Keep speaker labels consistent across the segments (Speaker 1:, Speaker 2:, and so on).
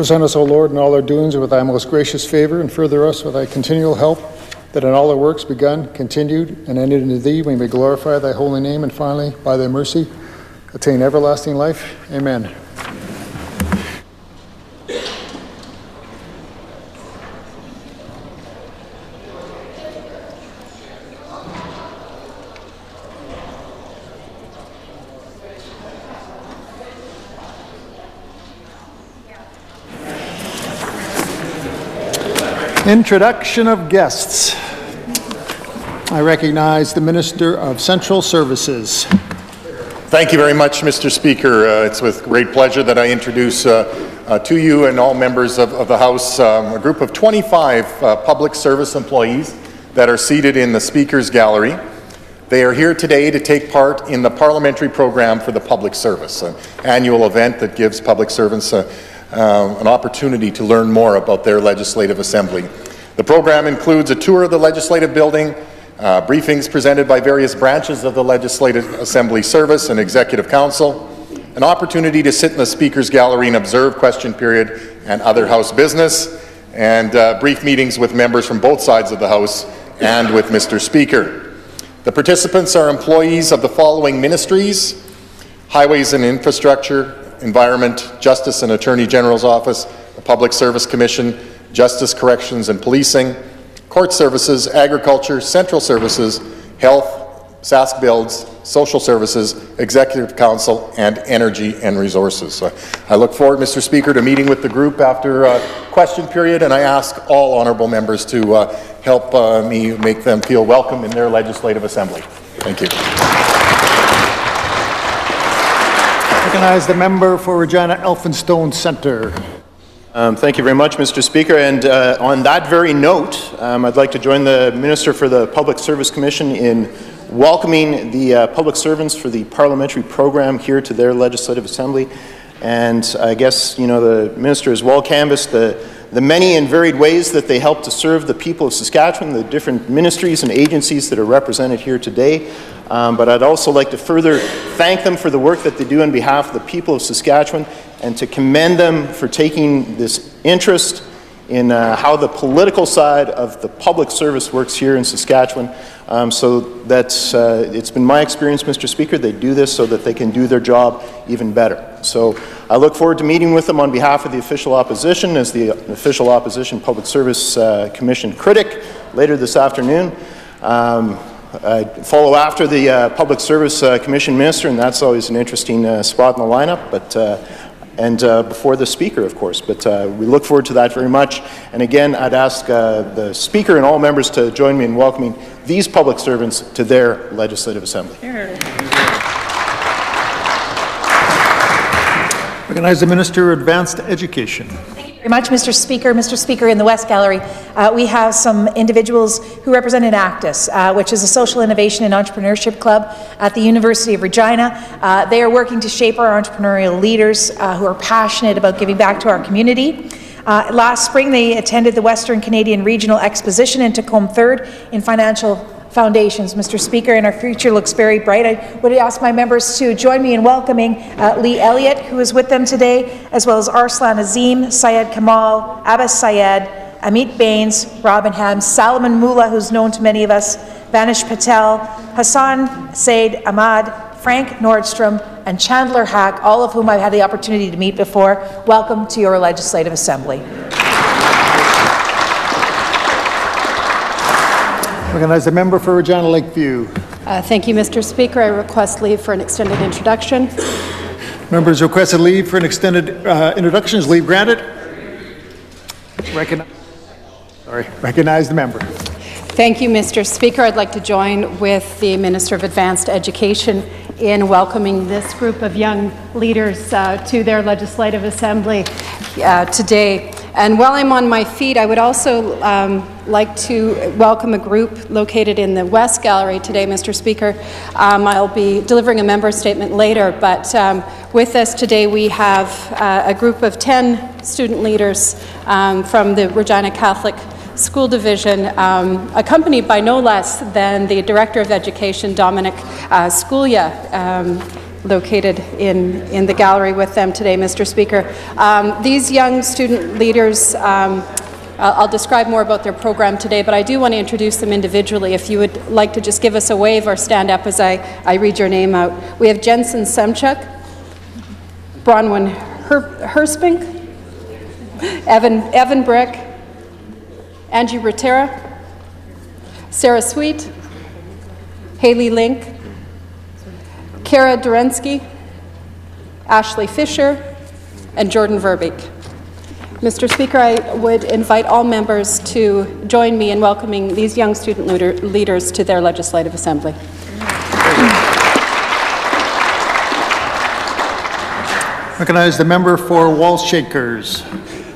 Speaker 1: Present us, O Lord, in all our doings with thy most gracious favor, and further us with thy continual help, that in all our works begun, continued, and ended in thee, we may glorify thy holy name, and finally, by thy mercy, attain everlasting life. Amen. Introduction of guests. I recognize the Minister of Central Services.
Speaker 2: Thank you very much, Mr. Speaker. It's with great pleasure that I introduce to you and all members of the House a group of 25 public service employees that are seated in the Speaker's Gallery. They are here today to take part in the Parliamentary Program for the Public Service, an annual event that gives public servants an opportunity to learn more about their legislative assembly. The program includes a tour of the legislative building, briefings presented by various branches of the Legislative Assembly Service and Executive Council, an opportunity to sit in the Speaker's Gallery and observe question period and other House business, and brief meetings with members from both sides of the House and with Mr. Speaker. The participants are employees of the following ministries: Highways and Infrastructure, Environment, Justice and Attorney General's Office, the Public Service Commission, Justice, Corrections and Policing, Court Services, Agriculture, Central Services, Health, Sask Builds, Social Services, Executive Council, and Energy and Resources. So I look forward, Mr. Speaker, to meeting with the group after question period, and I ask all honourable members to help me make them feel welcome in their legislative assembly. Thank you.
Speaker 1: Recognize the member for Regina Elphinstone Centre.
Speaker 3: Thank you very much, Mr. Speaker. And on that very note, I'd like to join the Minister for the Public Service Commission in welcoming the public servants for the parliamentary program here to their legislative assembly. And I guess, you know, the Minister has well canvassed the many and varied ways that they help to serve the people of Saskatchewan, the different ministries and agencies that are represented here today. But I'd also like to further thank them for the work that they do on behalf of the people of Saskatchewan, and to commend them for taking this interest in how the political side of the public service works here in Saskatchewan. So that's, it's been my experience, Mr. Speaker, they do this so that they can do their job even better. So I look forward to meeting with them on behalf of the official opposition as the official opposition Public Service Commission critic later this afternoon. I follow after the Public Service Commission Minister, and that's always an interesting spot in the lineup, but and before the Speaker, of course. But we look forward to that very much. And again, I'd ask the Speaker and all members to join me in welcoming these public servants to their Legislative Assembly.
Speaker 1: Here. Recognize the Minister of Advanced Education.
Speaker 4: Thank you very much, Mr. Speaker. Mr. Speaker, in the West Gallery, we have some individuals who represent Enactus, which is a social innovation and entrepreneurship club at the University of Regina. They are working to shape our entrepreneurial leaders who are passionate about giving back to our community. Last spring, they attended the Western Canadian Regional Exposition and took home third in financial foundations, Mr. Speaker, and our future looks very bright. I would ask my members to join me in welcoming Lee Elliott, who is with them today, as well as Arslan Azim, Syed Kamal, Abbas Syed, Amit Bains, Robin Ham, Salman Mullah, who's known to many of us, Vanish Patel, Hassan Said Ahmad, Frank Nordstrom, and Chandler Hack, all of whom I've had the opportunity to meet before. Welcome to your Legislative Assembly.
Speaker 1: Recognize the member for Regina Lakeview.
Speaker 5: Thank you, Mr. Speaker. I request leave for an extended introduction.
Speaker 1: Members requested leave for an extended introduction. Is leave granted? Recognize the member.
Speaker 5: Thank you, Mr. Speaker. I'd like to join with the Minister of Advanced Education in welcoming this group of young leaders to their Legislative Assembly today. And while I'm on my feet, I would also like to welcome a group located in the West Gallery today, Mr. Speaker. I'll be delivering a member statement later, but with us today we have a group of 10 student leaders from the Regina Catholic School Division, accompanied by no less than the Director of Education, Dominic Sculia. located in the gallery with them today, Mr. Speaker. These young student leaders, I'll describe more about their program today, but I do want to introduce them individually. If you would like to just give us a wave or stand up as I read your name out. We have Jensen Semchuk, Bronwyn Herspink, Evan Brick, Angie Rotera, Sarah Sweet, Haley Link, Kara Dorensky, Ashley Fisher, and Jordan Verbeek. Mr. Speaker, I would invite all members to join me in welcoming these young student leaders to their Legislative Assembly.
Speaker 1: Recognize the member for Walls Shakers.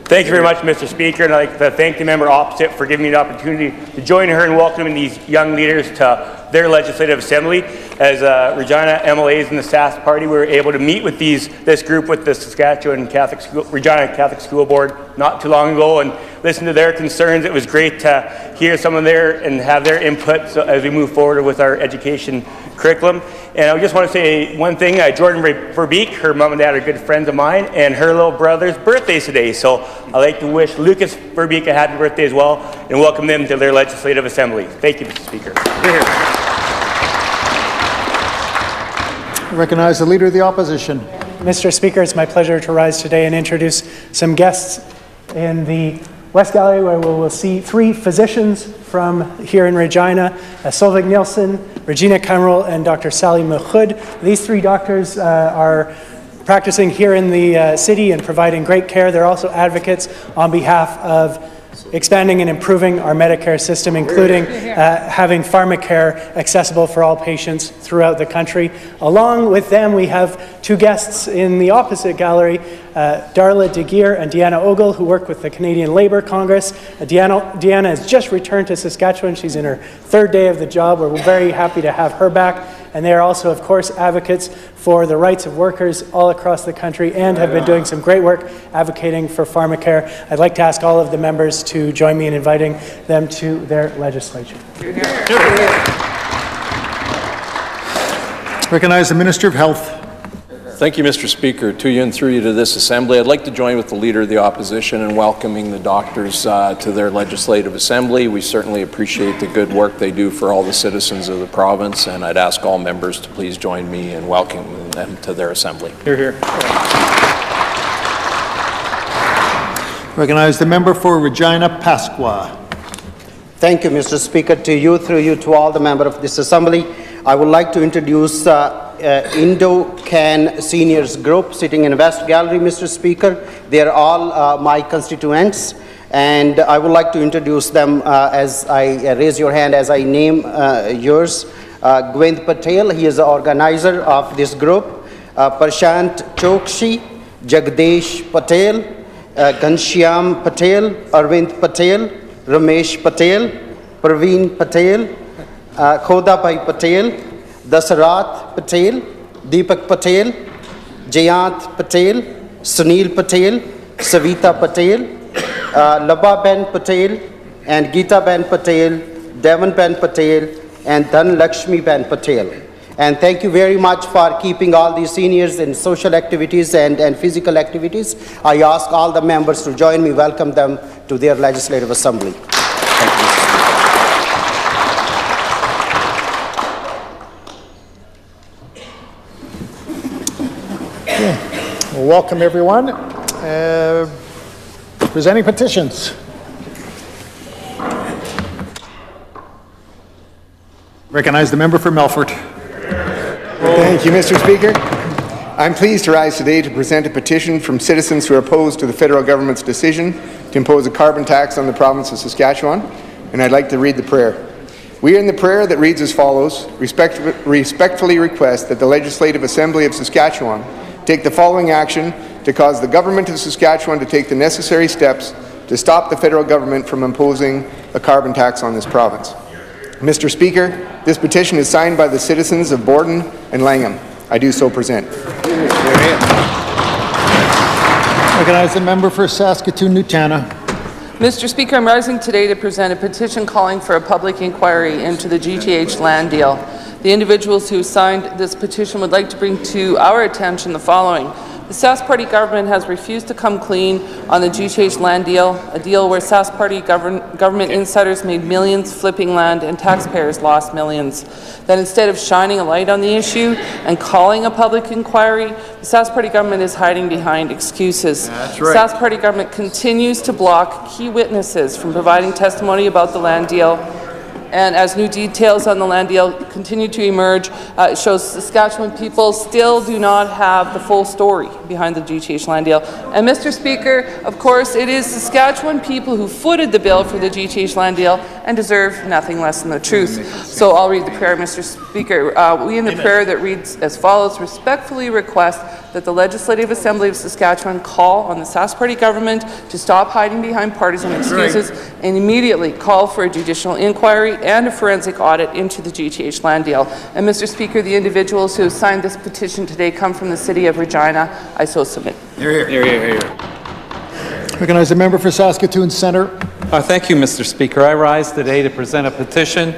Speaker 6: Thank you very much, Mr. Speaker, and I'd like to thank the member opposite for giving me the opportunity to join her in welcoming these young leaders to their Legislative Assembly. As Regina MLAs in the SAS Party, we were able to meet with this group with the Saskatchewan Regina Catholic School Board not too long ago and listen to their concerns. It was great to hear some of their and have their input as we move forward with our education curriculum. And I just want to say one thing, Jordan Verbeek, her mom and dad are good friends of mine, and her little brother's birthday today. So I'd like to wish Lucas Verbeek a happy birthday as well and welcome them to their Legislative Assembly. Thank you, Mr. Speaker.
Speaker 1: I recognize the Leader of the Opposition.
Speaker 7: Mr. Speaker, it's my pleasure to rise today and introduce some guests in the West Gallery, where we will see 3 physicians from here in Regina, Solveig Nielsen, Regina Kammerl, and Dr. Sally Mahud. These 3 doctors are practicing here in the city and providing great care. They're also advocates on behalf of expanding and improving our Medicare system, including having pharmacare accessible for all patients throughout the country. Along with them, we have 2 guests in the opposite gallery, Darla De Geer and Deanna Ogle, who work with the Canadian Labour Congress. Deanna has just returned to Saskatchewan. She's in her 3rd day of the job. We're very happy to have her back. And they are also, of course, advocates for the rights of workers all across the country and have been doing some great work advocating for pharmacare. I'd like to ask all of the members to join me in inviting them to their legislature.
Speaker 1: Recognize the Minister of Health.
Speaker 8: Thank you, Mr. Speaker. To you and through you to this Assembly, I'd like to join with the Leader of the Opposition in welcoming the doctors to their Legislative Assembly. We certainly appreciate the good work they do for all the citizens of the province, and I'd ask all members to please join me in welcoming them to their Assembly.
Speaker 1: Hear, hear. Recognize the member for Regina Pasqua.
Speaker 9: Thank you, Mr. Speaker. To you, through you, to all the members of this Assembly, I would like to introduce Indo-Can Seniors Group sitting in West Gallery, Mr. Speaker. They are all my constituents, and I would like to introduce them as I raise your hand as I name yours. Gwind Patel, he is the organizer of this group. Prashant Chokshi, Jagdish Patel, Ghanshyam Patel, Arvind Patel, Ramesh Patel, Praveen Patel, Khodabhai Patel, Dasarath Patel, Deepak Patel, Jayant Patel, Sunil Patel, Savita Patel, Labba Ben Patel, and Geeta Ben Patel, Devan Ben Patel, and Dhan Lakshmi Ben Patel. And thank you very much for keeping all these seniors in social activities and physical activities. I ask all the members to join me, welcome them to their Legislative Assembly. Thank you.
Speaker 1: Well, welcome everyone. Presenting petitions. Recognize the member for Melfort.
Speaker 10: Thank you, Mr. Speaker. I'm pleased to rise today to present a petition from citizens who are opposed to the federal government's decision to impose a carbon tax on the province of Saskatchewan, and I'd like to read the prayer. We are in the prayer that reads as follows: respectfully request that the Legislative Assembly of Saskatchewan take the following action to cause the government of Saskatchewan to take the necessary steps to stop the federal government from imposing a carbon tax on this province. Mr. Speaker, this petition is signed by the citizens of Borden and Langham. I do so present.
Speaker 1: Recognize the member for Saskatoon-Nutana.
Speaker 11: Mr. Speaker, I'm rising today to present a petition calling for a public inquiry into the GTH land deal. The individuals who signed this petition would like to bring to our attention the following. The Sask Party government has refused to come clean on the GTH land deal, a deal where Sask Party government insiders made millions flipping land and taxpayers lost millions. That instead of shining a light on the issue and calling a public inquiry, the Sask Party government is hiding behind excuses. That's right. The Sask Party government continues to block key witnesses from providing testimony about the land deal. And as new details on the land deal continue to emerge, it shows Saskatchewan people still do not have the full story behind the GTH land deal. And Mr. Speaker, of course, it is Saskatchewan people who footed the bill for the GTH land deal and deserve nothing less than the truth. So I'll read the prayer, Mr. Speaker. We in the prayer that reads as follows: respectfully request that the Legislative Assembly of Saskatchewan call on the Sask Party government to stop hiding behind partisan excuses and immediately call for a judicial inquiry and a forensic audit into the GTH land deal. And Mr. Speaker, the individuals who have signed this petition today come from the City of Regina. I so submit.
Speaker 12: Hear, hear. Hear, hear, hear.
Speaker 1: Recognize the member for Saskatoon Centre.
Speaker 12: Thank you, Mr. Speaker. I rise today to present a petition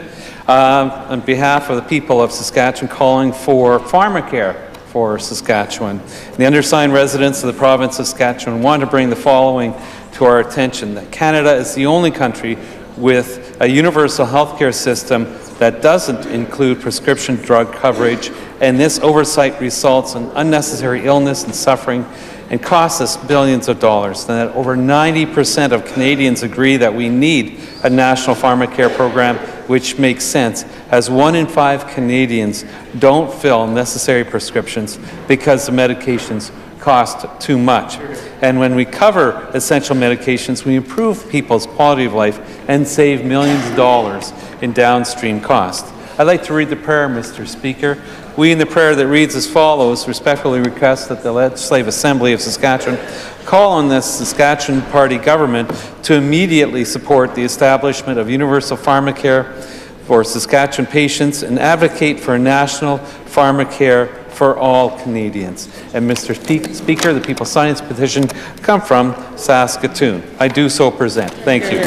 Speaker 12: on behalf of the people of Saskatchewan calling for pharmacare for Saskatchewan. The undersigned residents of the province of Saskatchewan want to bring the following to our attention: that Canada is the only country with a universal healthcare system that doesn't include prescription drug coverage, and this oversight results in unnecessary illness and suffering and costs us billions of dollars. And that over 90% of Canadians agree that we need a national pharmacare program, which makes sense, as 1 in 5 Canadians don't fill necessary prescriptions because the medications cost too much. And when we cover essential medications, we improve people's quality of life and save millions of dollars in downstream costs. I'd like to read the prayer, Mr. Speaker. We in the prayer that reads as follows respectfully request that the Legislative Assembly of Saskatchewan call on the Saskatchewan Party government to immediately support the establishment of universal pharmacare for Saskatchewan patients and advocate for a national pharmacare for all Canadians. And Mr. Speaker, the people signing this petition come from Saskatoon. I do so present. Thank you.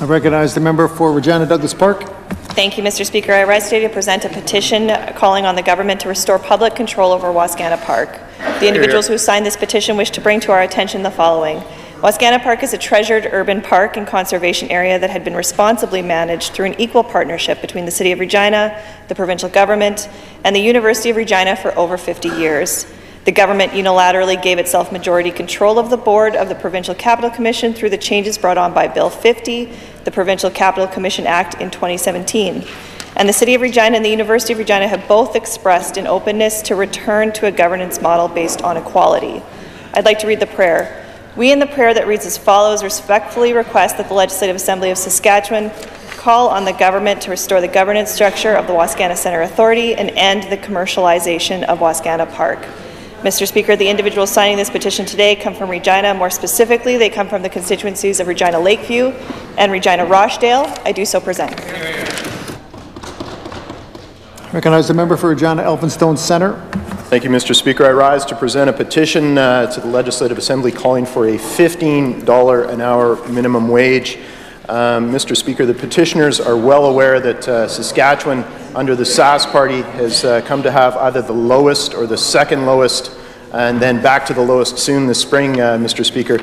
Speaker 1: I recognize the member for Regina Douglas Park.
Speaker 13: Thank you, Mr. Speaker. I rise today to present a petition calling on the government to restore public control over Wascana Park. The individuals who signed this petition wish to bring to our attention the following. Wascana Park is a treasured urban park and conservation area that had been responsibly managed through an equal partnership between the City of Regina, the provincial government, and the University of Regina for over 50 years. The government unilaterally gave itself majority control of the board of the Provincial Capital Commission through the changes brought on by Bill 50, the Provincial Capital Commission Act in 2017. And the City of Regina and the University of Regina have both expressed an openness to return to a governance model based on equality. I'd like to read the prayer. We in the prayer that reads as follows respectfully request that the Legislative Assembly of Saskatchewan call on the government to restore the governance structure of the Wascana Centre Authority and end the commercialization of Wascana Park. Mr. Speaker, the individuals signing this petition today come from Regina. More specifically, they come from the constituencies of Regina Lakeview and Regina Rochdale. I do so present.
Speaker 1: Recognize the member for Regina Elphinstone Centre.
Speaker 3: Thank you, Mr. Speaker. I rise to present a petition to the Legislative Assembly calling for a $15 an hour minimum wage. Mr. Speaker, the petitioners are well aware that Saskatchewan, under the Sask Party, has come to have either the lowest or the second lowest, and then back to the lowest soon this spring, Mr. Speaker,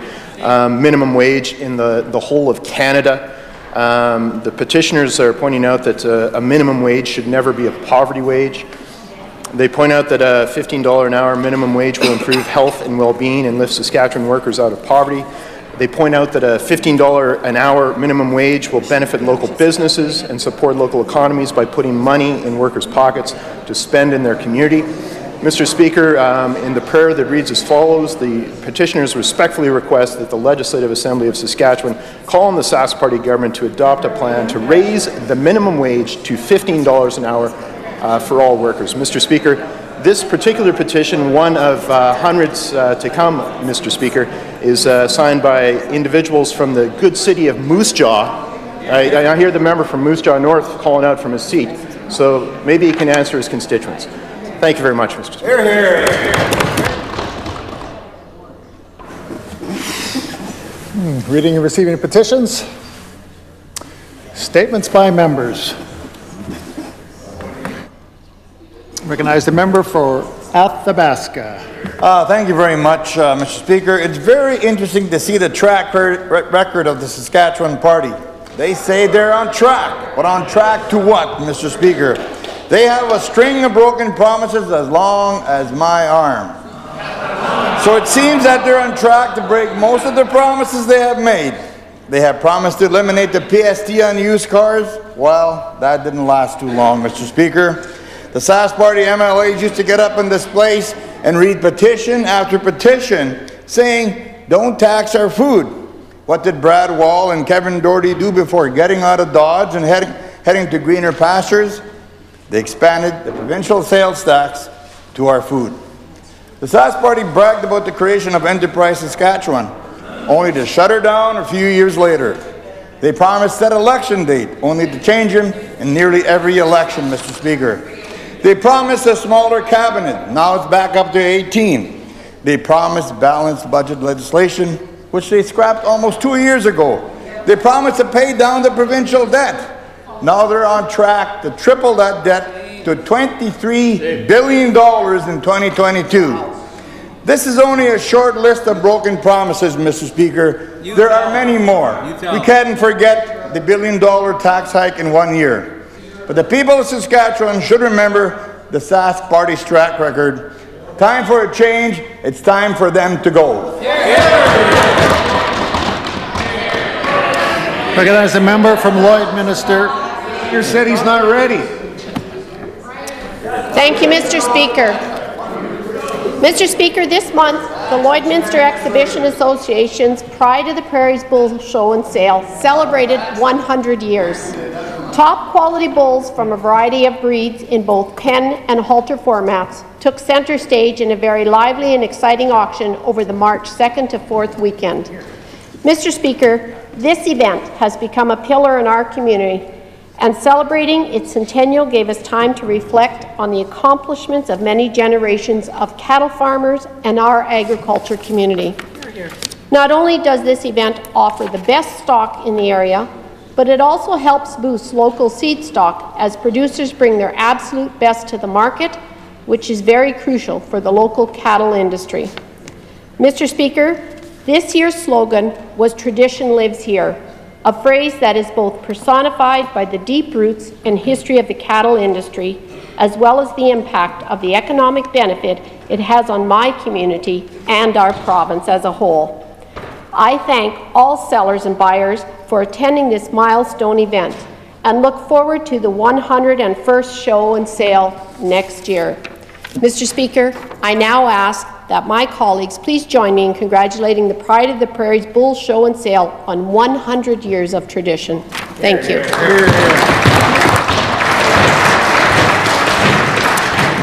Speaker 3: minimum wage in the whole of Canada. The petitioners are pointing out that a minimum wage should never be a poverty wage. They point out that a $15 an hour minimum wage will improve health and well-being and lift Saskatchewan workers out of poverty. They point out that a $15 an hour minimum wage will benefit local businesses and support local economies by putting money in workers' pockets to spend in their community. Mr. Speaker, in the prayer that reads as follows, the petitioners respectfully request that the Legislative Assembly of Saskatchewan call on the Sask Party government to adopt a plan to raise the minimum wage to $15 an hour for all workers. Mr. Speaker, this particular petition, one of hundreds to come, Mr. Speaker, is signed by individuals from the good city of Moose Jaw. I hear the member from Moose Jaw North calling out from his seat, so maybe he can answer his constituents. Thank you very much, Mr. Speaker.
Speaker 12: Hear, hear.
Speaker 1: Reading and receiving petitions. Statements by members. Recognize the member for Athabasca.
Speaker 14: Thank you very much, Mr. Speaker. It's very interesting to see the track record of the Saskatchewan Party. They say they're on track, but on track to what, Mr. Speaker? They have a string of broken promises as long as my arm. So it seems that they're on track to break most of the promises they have made. They have promised to eliminate the PST on used cars. Well, that didn't last too long, Mr. Speaker. The Sask Party MLAs used to get up in this place and read petition after petition saying, don't tax our food. What did Brad Wall and Kevin Doherty do before getting out of Dodge and heading to greener pastures? They expanded the provincial sales tax to our food. The Sask Party bragged about the creation of Enterprise Saskatchewan, only to shut her down a few years later. They promised that election date, only to change them in nearly every election, Mr. Speaker. They promised a smaller cabinet, now it's back up to 18. They promised balanced budget legislation, which they scrapped almost 2 years ago. They promised to pay down the provincial debt. Now they're on track to triple that debt to $23 billion in 2022. This is only a short list of broken promises, Mr. Speaker. There are many more. We can't forget the $1 billion tax hike in 1 year. But the people of Saskatchewan should remember the Sask Party's track record. Time for a change. It's time for them to go.
Speaker 1: Recognize the member from Lloydminster. You said he's not ready.
Speaker 15: Thank you, Mr. Speaker. Mr. Speaker, this month, the Lloydminster Exhibition Association's Pride of the Prairies Bull Show and Sale celebrated 100 years. Top quality bulls from a variety of breeds in both pen and halter formats took center stage in a very lively and exciting auction over the March 2nd to 4th weekend. Mr. Speaker, this event has become a pillar in our community, and celebrating its centennial gave us time to reflect on the accomplishments of many generations of cattle farmers and our agriculture community. Not only does this event offer the best stock in the area, but it also helps boost local seed stock as producers bring their absolute best to the market, which is very crucial for the local cattle industry. Mr. Speaker, this year's slogan was "Tradition Lives Here," a phrase that is both personified by the deep roots and history of the cattle industry, as well as the impact of the economic benefit it has on my community and our province as a whole. I thank all sellers and buyers for attending this milestone event and look forward to the 101st show and sale next year. Mr. Speaker, I now ask that my colleagues please join me in congratulating the Pride of the Prairies Bull Show and Sale on 100 years of tradition. Thank you.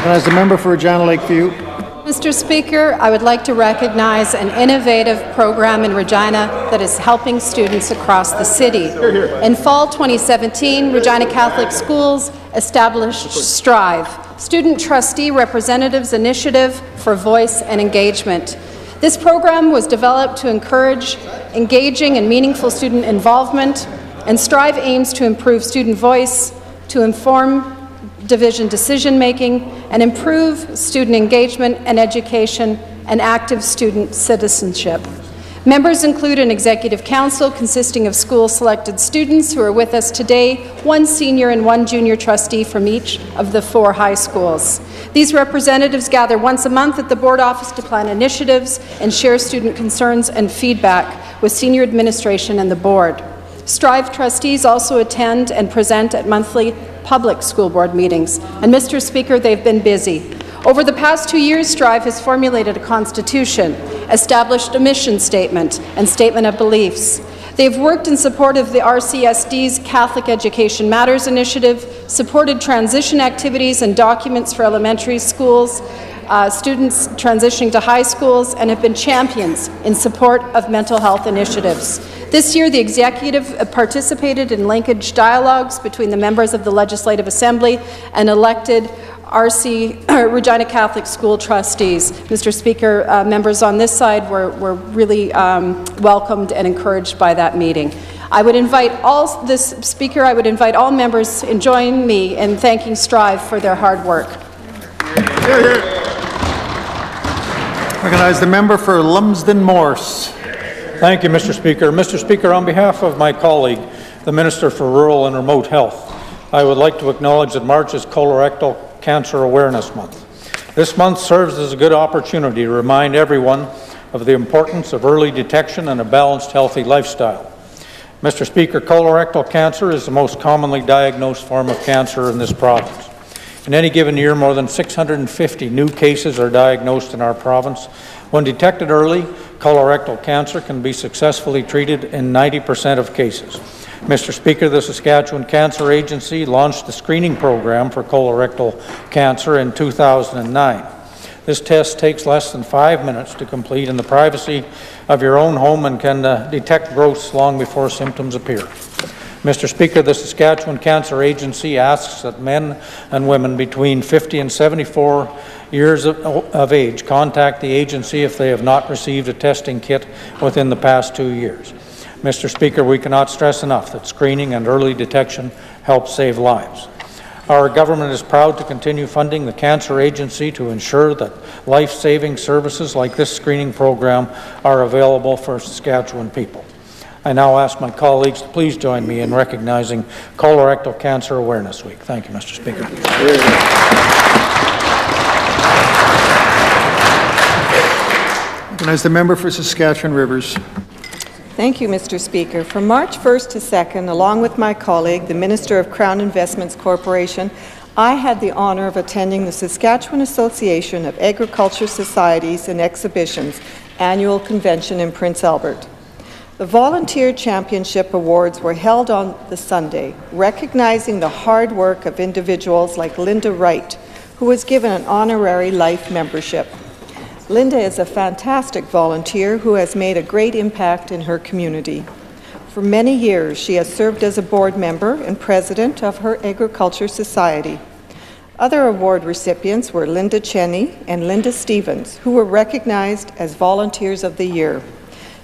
Speaker 1: As the member for Regina Lakeview.
Speaker 5: Mr. Speaker, I would like to recognize an innovative program in Regina that is helping students across the city. In fall 2017, Regina Catholic Schools established STRIVE, Student Trustee Representatives Initiative for Voice and Engagement. This program was developed to encourage engaging and meaningful student involvement, and STRIVE aims to improve student voice, to inform division decision-making, and improve student engagement and education and active student citizenship. Members include an executive council consisting of school-selected students who are with us today, one senior and one junior trustee from each of the 4 high schools. These representatives gather once a month at the board office to plan initiatives and share student concerns and feedback with senior administration and the board. STRIVE trustees also attend and present at monthly public school board meetings. And Mr. Speaker, they've been busy. Over the past 2 years, STRIVE has formulated a constitution, established a mission statement and statement of beliefs. They've worked in support of the RCSD's Catholic Education Matters initiative, supported transition activities and documents for elementary schools, students transitioning to high schools, and have been champions in support of mental health initiatives. This year, the executive participated in linkage dialogues between the members of the Legislative Assembly and elected Regina Catholic School trustees. Mr. Speaker, members on this side were really welcomed and encouraged by that meeting. I would invite all members and join me in thanking STRIVE for their hard work.
Speaker 1: Recognize the member for Lumsden Morse.
Speaker 16: Thank you, Mr. Speaker. Mr. Speaker, on behalf of my colleague, the Minister for Rural and Remote Health, I would like to acknowledge that March is Colorectal Cancer Awareness Month. This month serves as a good opportunity to remind everyone of the importance of early detection and a balanced, healthy lifestyle. Mr. Speaker, colorectal cancer is the most commonly diagnosed form of cancer in this province. In any given year, more than 650 new cases are diagnosed in our province. When detected early, colorectal cancer can be successfully treated in 90% of cases. Mr. Speaker, the Saskatchewan Cancer Agency launched the screening program for colorectal cancer in 2009. This test takes less than 5 minutes to complete in the privacy of your own home and can detect growths long before symptoms appear. Mr. Speaker, the Saskatchewan Cancer Agency asks that men and women between 50 and 74 years of age contact the agency if they have not received a testing kit within the past 2 years. Mr. Speaker, we cannot stress enough that screening and early detection help save lives. Our government is proud to continue funding the Cancer Agency to ensure that life-saving services like this screening program are available for Saskatchewan people. I now ask my colleagues to please join me in recognizing Colorectal Cancer Awareness Week. Thank you, Mr. Speaker.
Speaker 1: Recognize the member for Saskatchewan Rivers.
Speaker 17: Thank you, Mr. Speaker. From March 1st to 2nd, along with my colleague, the Minister of Crown Investments Corporation, I had the honour of attending the Saskatchewan Association of Agriculture Societies and Exhibitions annual convention in Prince Albert. The Volunteer Championship Awards were held on the Sunday, recognizing the hard work of individuals like Linda Wright, who was given an honorary life membership. Linda is a fantastic volunteer who has made a great impact in her community. For many years, she has served as a board member and president of her Agriculture Society. Other award recipients were Linda Cheney and Linda Stevens, who were recognized as Volunteers of the Year.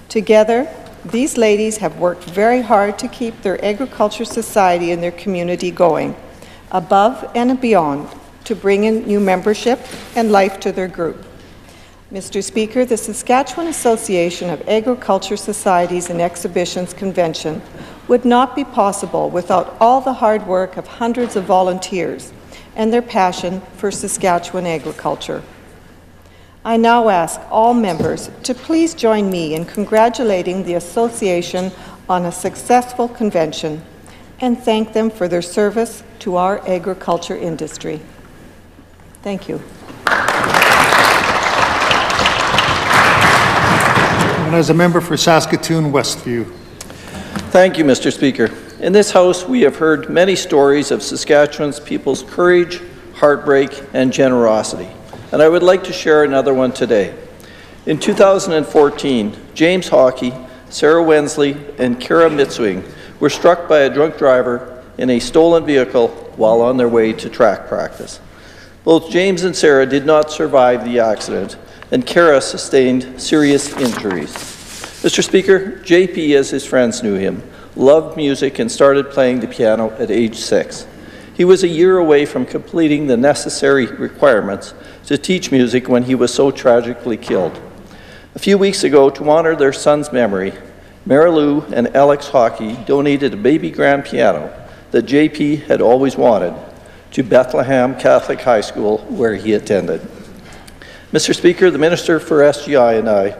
Speaker 17: Together, these ladies have worked very hard to keep their Agriculture Society and their community going, above and beyond, to bring in new membership and life to their group. Mr. Speaker, the Saskatchewan Association of Agriculture Societies and Exhibitions Convention would not be possible without all the hard work of hundreds of volunteers and their passion for Saskatchewan agriculture. I now ask all members to please join me in congratulating the Association on a successful convention and thank them for their service to our agriculture industry. Thank you.
Speaker 1: And as a member for Saskatoon Westview.
Speaker 18: Thank you, Mr. Speaker. In this House, we have heard many stories of Saskatchewan's people's courage, heartbreak, and generosity. And I would like to share another one today. In 2014, James Hockey, Sarah Wensley, and Kara Mitswing were struck by a drunk driver in a stolen vehicle while on their way to track practice. Both James and Sarah did not survive the accident, and Kara sustained serious injuries. Mr. Speaker, JP, as his friends knew him, loved music and started playing the piano at age 6. He was a year away from completing the necessary requirements to teach music when he was so tragically killed. A few weeks ago, to honor their son's memory, Marilou and Alex Hockey donated a baby grand piano that JP had always wanted to Bethlehem Catholic High School, where he attended. Mr. Speaker, the Minister for SGI and I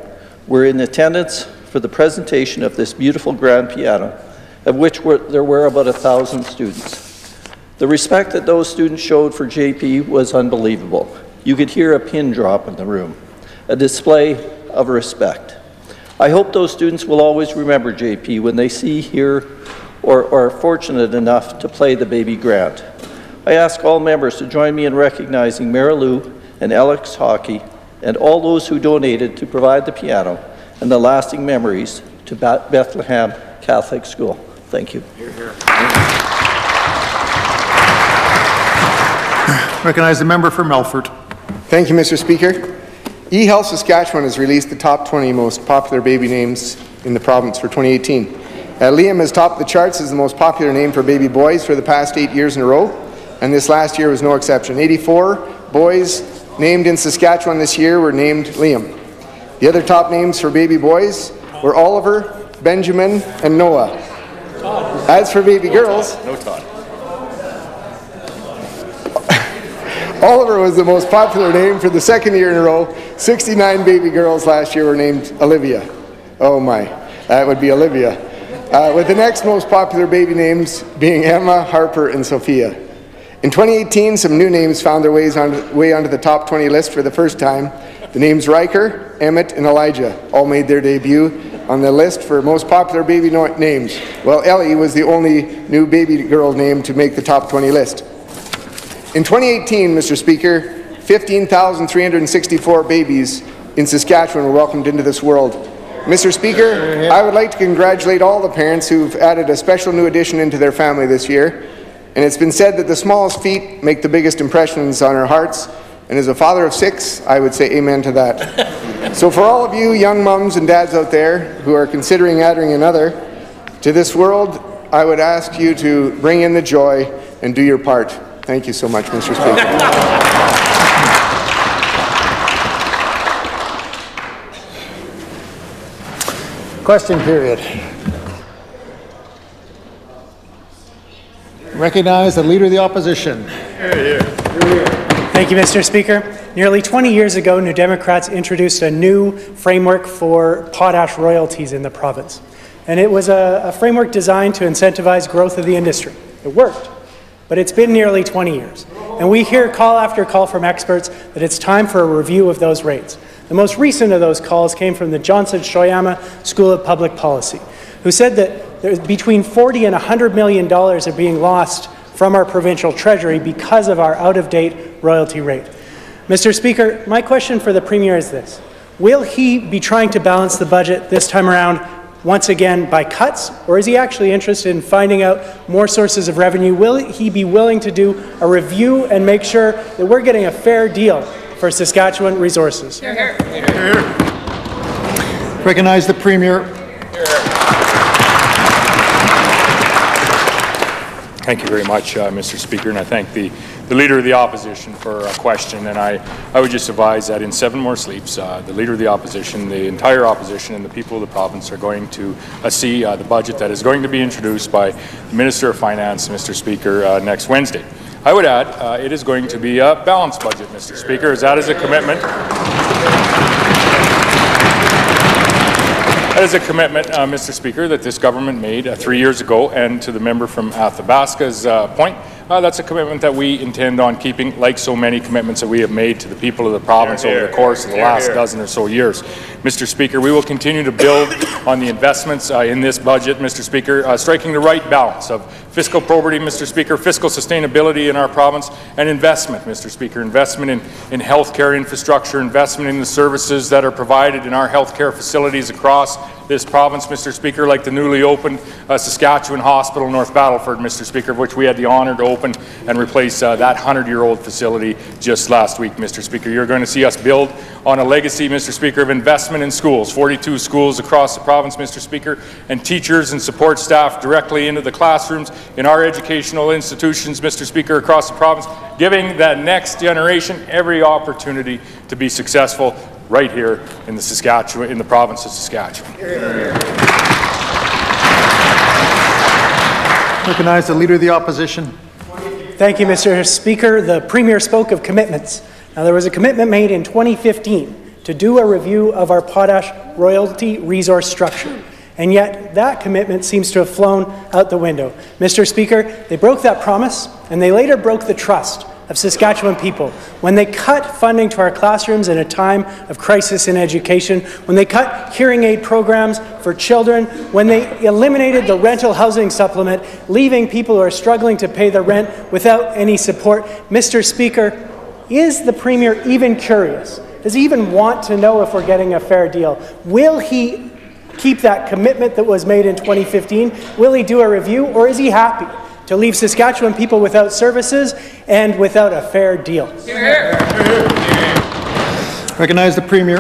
Speaker 18: were in attendance for the presentation of this beautiful grand piano, of which there were about 1,000 students. The respect that those students showed for JP was unbelievable. You could hear a pin drop in the room, a display of respect. I hope those students will always remember JP when they see, hear, or are fortunate enough to play the baby grand. I ask all members to join me in recognizing Marilou and Alex Hockey and all those who donated to provide the piano and the lasting memories to Bethlehem Catholic School. Thank you. Hear, hear.
Speaker 1: Recognize the member for Melfort.
Speaker 10: Thank you, Mr. Speaker. eHealth Saskatchewan has released the top 20 most popular baby names in the province for 2018. Liam has topped the charts as the most popular name for baby boys for the past 8 years in a row, and this last year was no exception. 84 boys named in Saskatchewan this year were named Liam. The other top names for baby boys were Oliver, Benjamin, and Noah. As for baby girls,
Speaker 2: No Todd.
Speaker 10: Oliver was the most popular name for the second year in a row. 69 baby girls last year were named Olivia. Oh my, that would be Olivia. With the next most popular baby names being Emma, Harper, and Sophia. In 2018, some new names found their way onto the top 20 list for the first time. The names Riker, Emmett, and Elijah all made their debut on the list for most popular baby names, while Ellie was the only new baby girl name to make the top 20 list. In 2018, Mr. Speaker, 15,364 babies in Saskatchewan were welcomed into this world. Mr. Speaker, I would like to congratulate all the parents who've added a special new addition into their family this year. And it's been said that the smallest feet make the biggest impressions on our hearts. And as a father of 6, I would say amen to that. So for all of you young mums and dads out there who are considering adding another to this world, I would ask you to bring in the joy and do your part. Thank you so much, Mr. Speaker.
Speaker 1: Question period. Recognize the Leader of the Opposition.
Speaker 7: Thank you, Mr. Speaker. Nearly 20 years ago, New Democrats introduced a new framework for potash royalties in the province. And it was a framework designed to incentivize growth of the industry. It worked. But it's been nearly 20 years. And we hear call after call from experts that it's time for a review of those rates. The most recent of those calls came from the Johnson Shoyama School of Public Policy, who said that there's between $40 and $100 million are being lost from our provincial treasury because of our out-of-date royalty rate. Mr. Speaker, my question for the Premier is this. Will he be trying to balance the budget this time around once again by cuts, or is he actually interested in finding out more sources of revenue? Will he be willing to do a review and make sure that we're getting a fair deal for Saskatchewan resources?
Speaker 2: Hear, hear. Hear, hear.
Speaker 1: Recognize the Premier.
Speaker 19: Thank you very much, Mr. Speaker, and I thank the Leader of the Opposition for a question. And I would just advise that in 7 more sleeps, the Leader of the Opposition, the entire Opposition, and the people of the province are going to see the budget that is going to be introduced by the Minister of Finance, Mr. Speaker, next Wednesday. I would add it is going to be a balanced budget, Mr. Speaker, as that is a commitment. That is a commitment, Mr. Speaker, that this government made 3 years ago, and to the member from Athabasca's point, that's a commitment that we intend on keeping, like so many commitments that we have made to the people of the province over the course of the last dozen or so years. Mr. Speaker, we will continue to build on the investments in this budget, Mr. Speaker, striking the right balance of fiscal probity, Mr. Speaker, fiscal sustainability in our province, and investment, Mr. Speaker, investment in healthcare infrastructure, investment in the services that are provided in our healthcare facilities across this province, Mr. Speaker, like the newly opened Saskatchewan Hospital, North Battleford, Mr. Speaker, of which we had the honour to open and replace that 100-year-old facility just last week, Mr. Speaker. You're going to see us build on a legacy, Mr. Speaker, of investment in schools, 42 schools across the province, Mr. Speaker, and teachers and support staff directly into the classrooms in our educational institutions, Mr. Speaker, across the province, giving that next generation every opportunity to be successful right here in the province of Saskatchewan.
Speaker 1: Recognize the Leader of the Opposition.
Speaker 7: Thank you, Mr. Speaker. The Premier spoke of commitments. Now, there was a commitment made in 2015 to do a review of our potash royalty resource structure. And yet, that commitment seems to have flown out the window. Mr. Speaker, they broke that promise, and they later broke the trust of Saskatchewan people when they cut funding to our classrooms in a time of crisis in education, when they cut hearing aid programs for children, when they eliminated the rental housing supplement, leaving people who are struggling to pay the rent without any support. Mr. Speaker, is the Premier even curious? Does he even want to know if we're getting a fair deal? Will he keep that commitment that was made in 2015? Will he do a review, or is he happy to leave Saskatchewan people without services and without a fair deal?
Speaker 1: Recognize the Premier.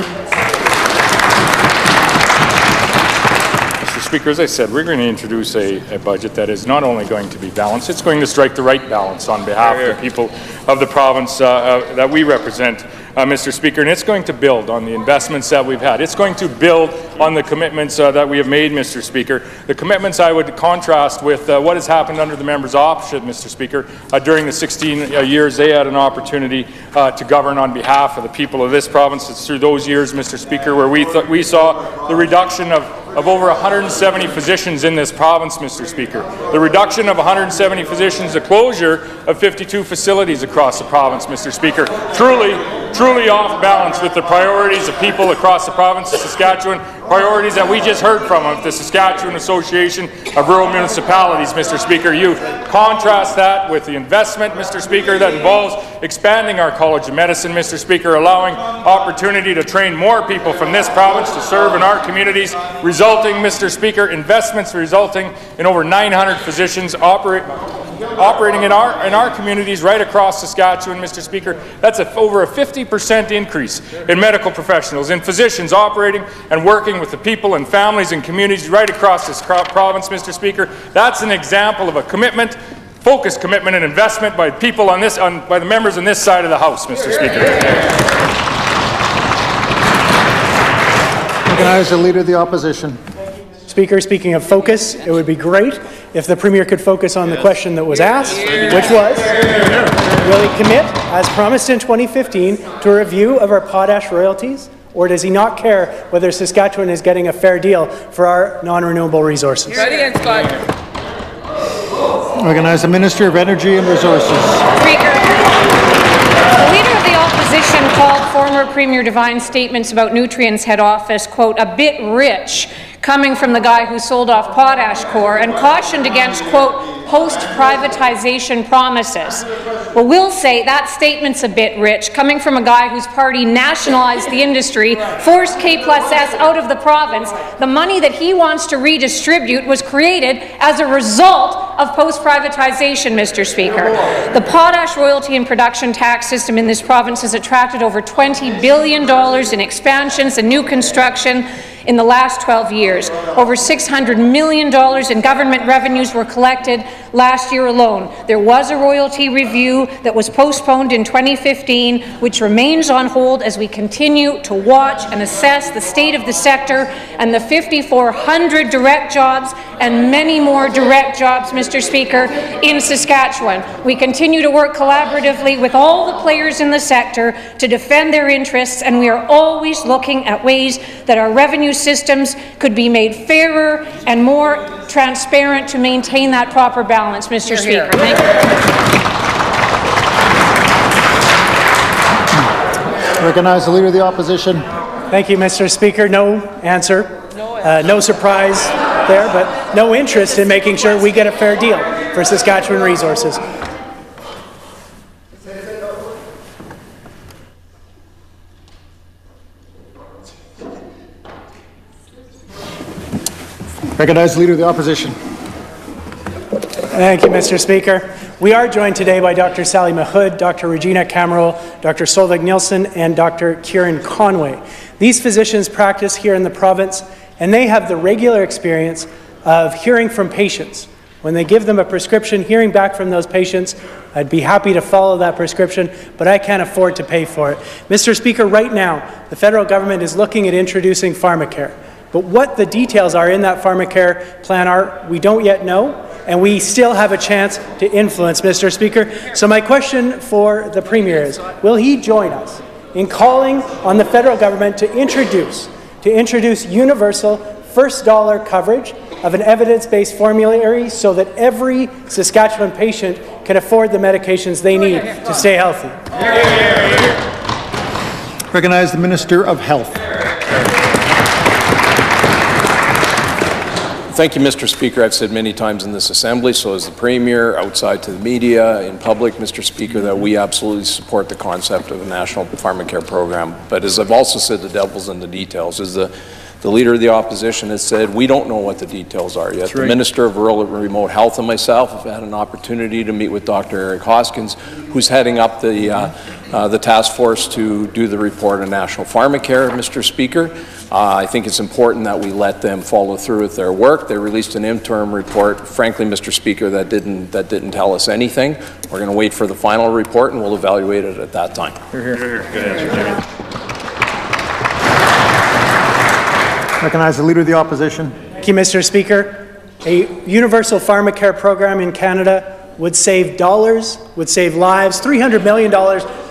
Speaker 19: Mr. Speaker, as I said, we're going to introduce a budget that is not only going to be balanced, it's going to strike the right balance on behalf of the people of the province that we represent, Mr. Speaker, and it's going to build on the investments that we've had. It's going to build on the commitments that we have made, Mr. Speaker. The commitments I would contrast with what has happened under the members opposite, Mr. Speaker. During the 16 years they had an opportunity to govern on behalf of the people of this province. It's through those years, Mr. Speaker, where we saw the reduction of over 170 physicians in this province, Mr. Speaker. The reduction of 170 physicians, the closure of 52 facilities across the province, Mr. Speaker. Truly off balance with the priorities of people across the province of Saskatchewan, priorities that we just heard from of the Saskatchewan Association of Rural Municipalities, Mr. Speaker. You contrast that with the investment, Mr. Speaker, that involves expanding our College of Medicine, Mr. Speaker, allowing opportunity to train more people from this province to serve in our communities, resulting, Mr. Speaker, investments resulting in over 900 physicians operating in our communities right across Saskatchewan, Mr. Speaker. That's over a 50% increase in medical professionals, in physicians operating and working with the people and families and communities right across this province, Mr. Speaker. That's an example of a commitment, focused commitment and investment by people by the members on this side of the House, Mr. Speaker.
Speaker 1: Recognize the Leader of the Opposition.
Speaker 7: Speaker, speaking of focus, it would be great if the Premier could focus on the question that was asked, which was, will he commit, as promised in 2015, to a review of our potash royalties, or does he not care whether Saskatchewan is getting a fair deal for our non-renewable resources?
Speaker 11: Ready, Scott.
Speaker 1: Recognize the Minister of Energy and Resources.
Speaker 20: Speaker, the Leader of the Opposition called former Premier Devine's statements about Nutrients head office, quote, a bit rich, coming from the guy who sold off Potash Corps, and cautioned against, quote, post-privatization promises. Well, we'll say that statement's a bit rich, coming from a guy whose party nationalized the industry, forced K+S out of the province. The money that he wants to redistribute was created as a result of post-privatization, Mr. Speaker. The potash royalty and production tax system in this province has attracted over $20 billion in expansions and new construction in the last 12 years. Over $600 million in government revenues were collected last year alone. There was a royalty review that was postponed in 2015, which remains on hold as we continue to watch and assess the state of the sector and the 5,400 direct jobs and many more direct jobs, Mr. Speaker, in Saskatchewan. We continue to work collaboratively with all the players in the sector to defend their interests, and we are always looking at ways that our revenue systems could be made fairer and more transparent to maintain that proper balance, Mr. Speaker. Thank
Speaker 1: you. Recognize the Leader of the Opposition.
Speaker 7: Thank you, Mr. Speaker. No answer. No surprise there, but no interest in making sure we get a fair deal for Saskatchewan resources.
Speaker 1: Recognize the Leader of the Opposition.
Speaker 7: Thank you, Mr. Speaker. We are joined today by Dr. Sally Mahood, Dr. Regina Cameron, Dr. Solveig Nielsen, and Dr. Kieran Conway. These physicians practice here in the province, and they have the regular experience of hearing from patients. When they give them a prescription, hearing back from those patients, I'd be happy to follow that prescription, but I can't afford to pay for it. Mr. Speaker, right now, the federal government is looking at introducing pharmacare. But what the details are in that pharmacare plan are, we don't yet know, and we still have a chance to influence, Mr. Speaker. So my question for the Premier is, will he join us in calling on the federal government to introduce universal first dollar coverage of an evidence-based formulary so that every Saskatchewan patient can afford the medications they need to stay healthy?
Speaker 1: Recognize the Minister of Health.
Speaker 8: Thank you, Mr. Speaker. I've said many times in this Assembly, so as the Premier, outside to the media, in public, Mr. Speaker, that we absolutely support the concept of a national pharmacare program. But as I've also said, the devil's in the details. As the The Leader of the Opposition has said we don't know what the details are yet. The Minister of Rural and Remote Health and myself have had an opportunity to meet with Dr. Eric Hoskins, who's heading up the task force to do the report on national pharmacare, Mr. Speaker. I think it's important that we let them follow through with their work. They released an interim report, frankly, Mr. Speaker, that didn't tell us anything. We're going to wait for the final report and we'll evaluate it at that time.
Speaker 14: Hear, hear. Good answer, Jimmy.
Speaker 1: Recognize the Leader of the Opposition.
Speaker 7: Thank you, Mr. Speaker. A universal pharmacare program in Canada would save dollars, would save lives, $300 million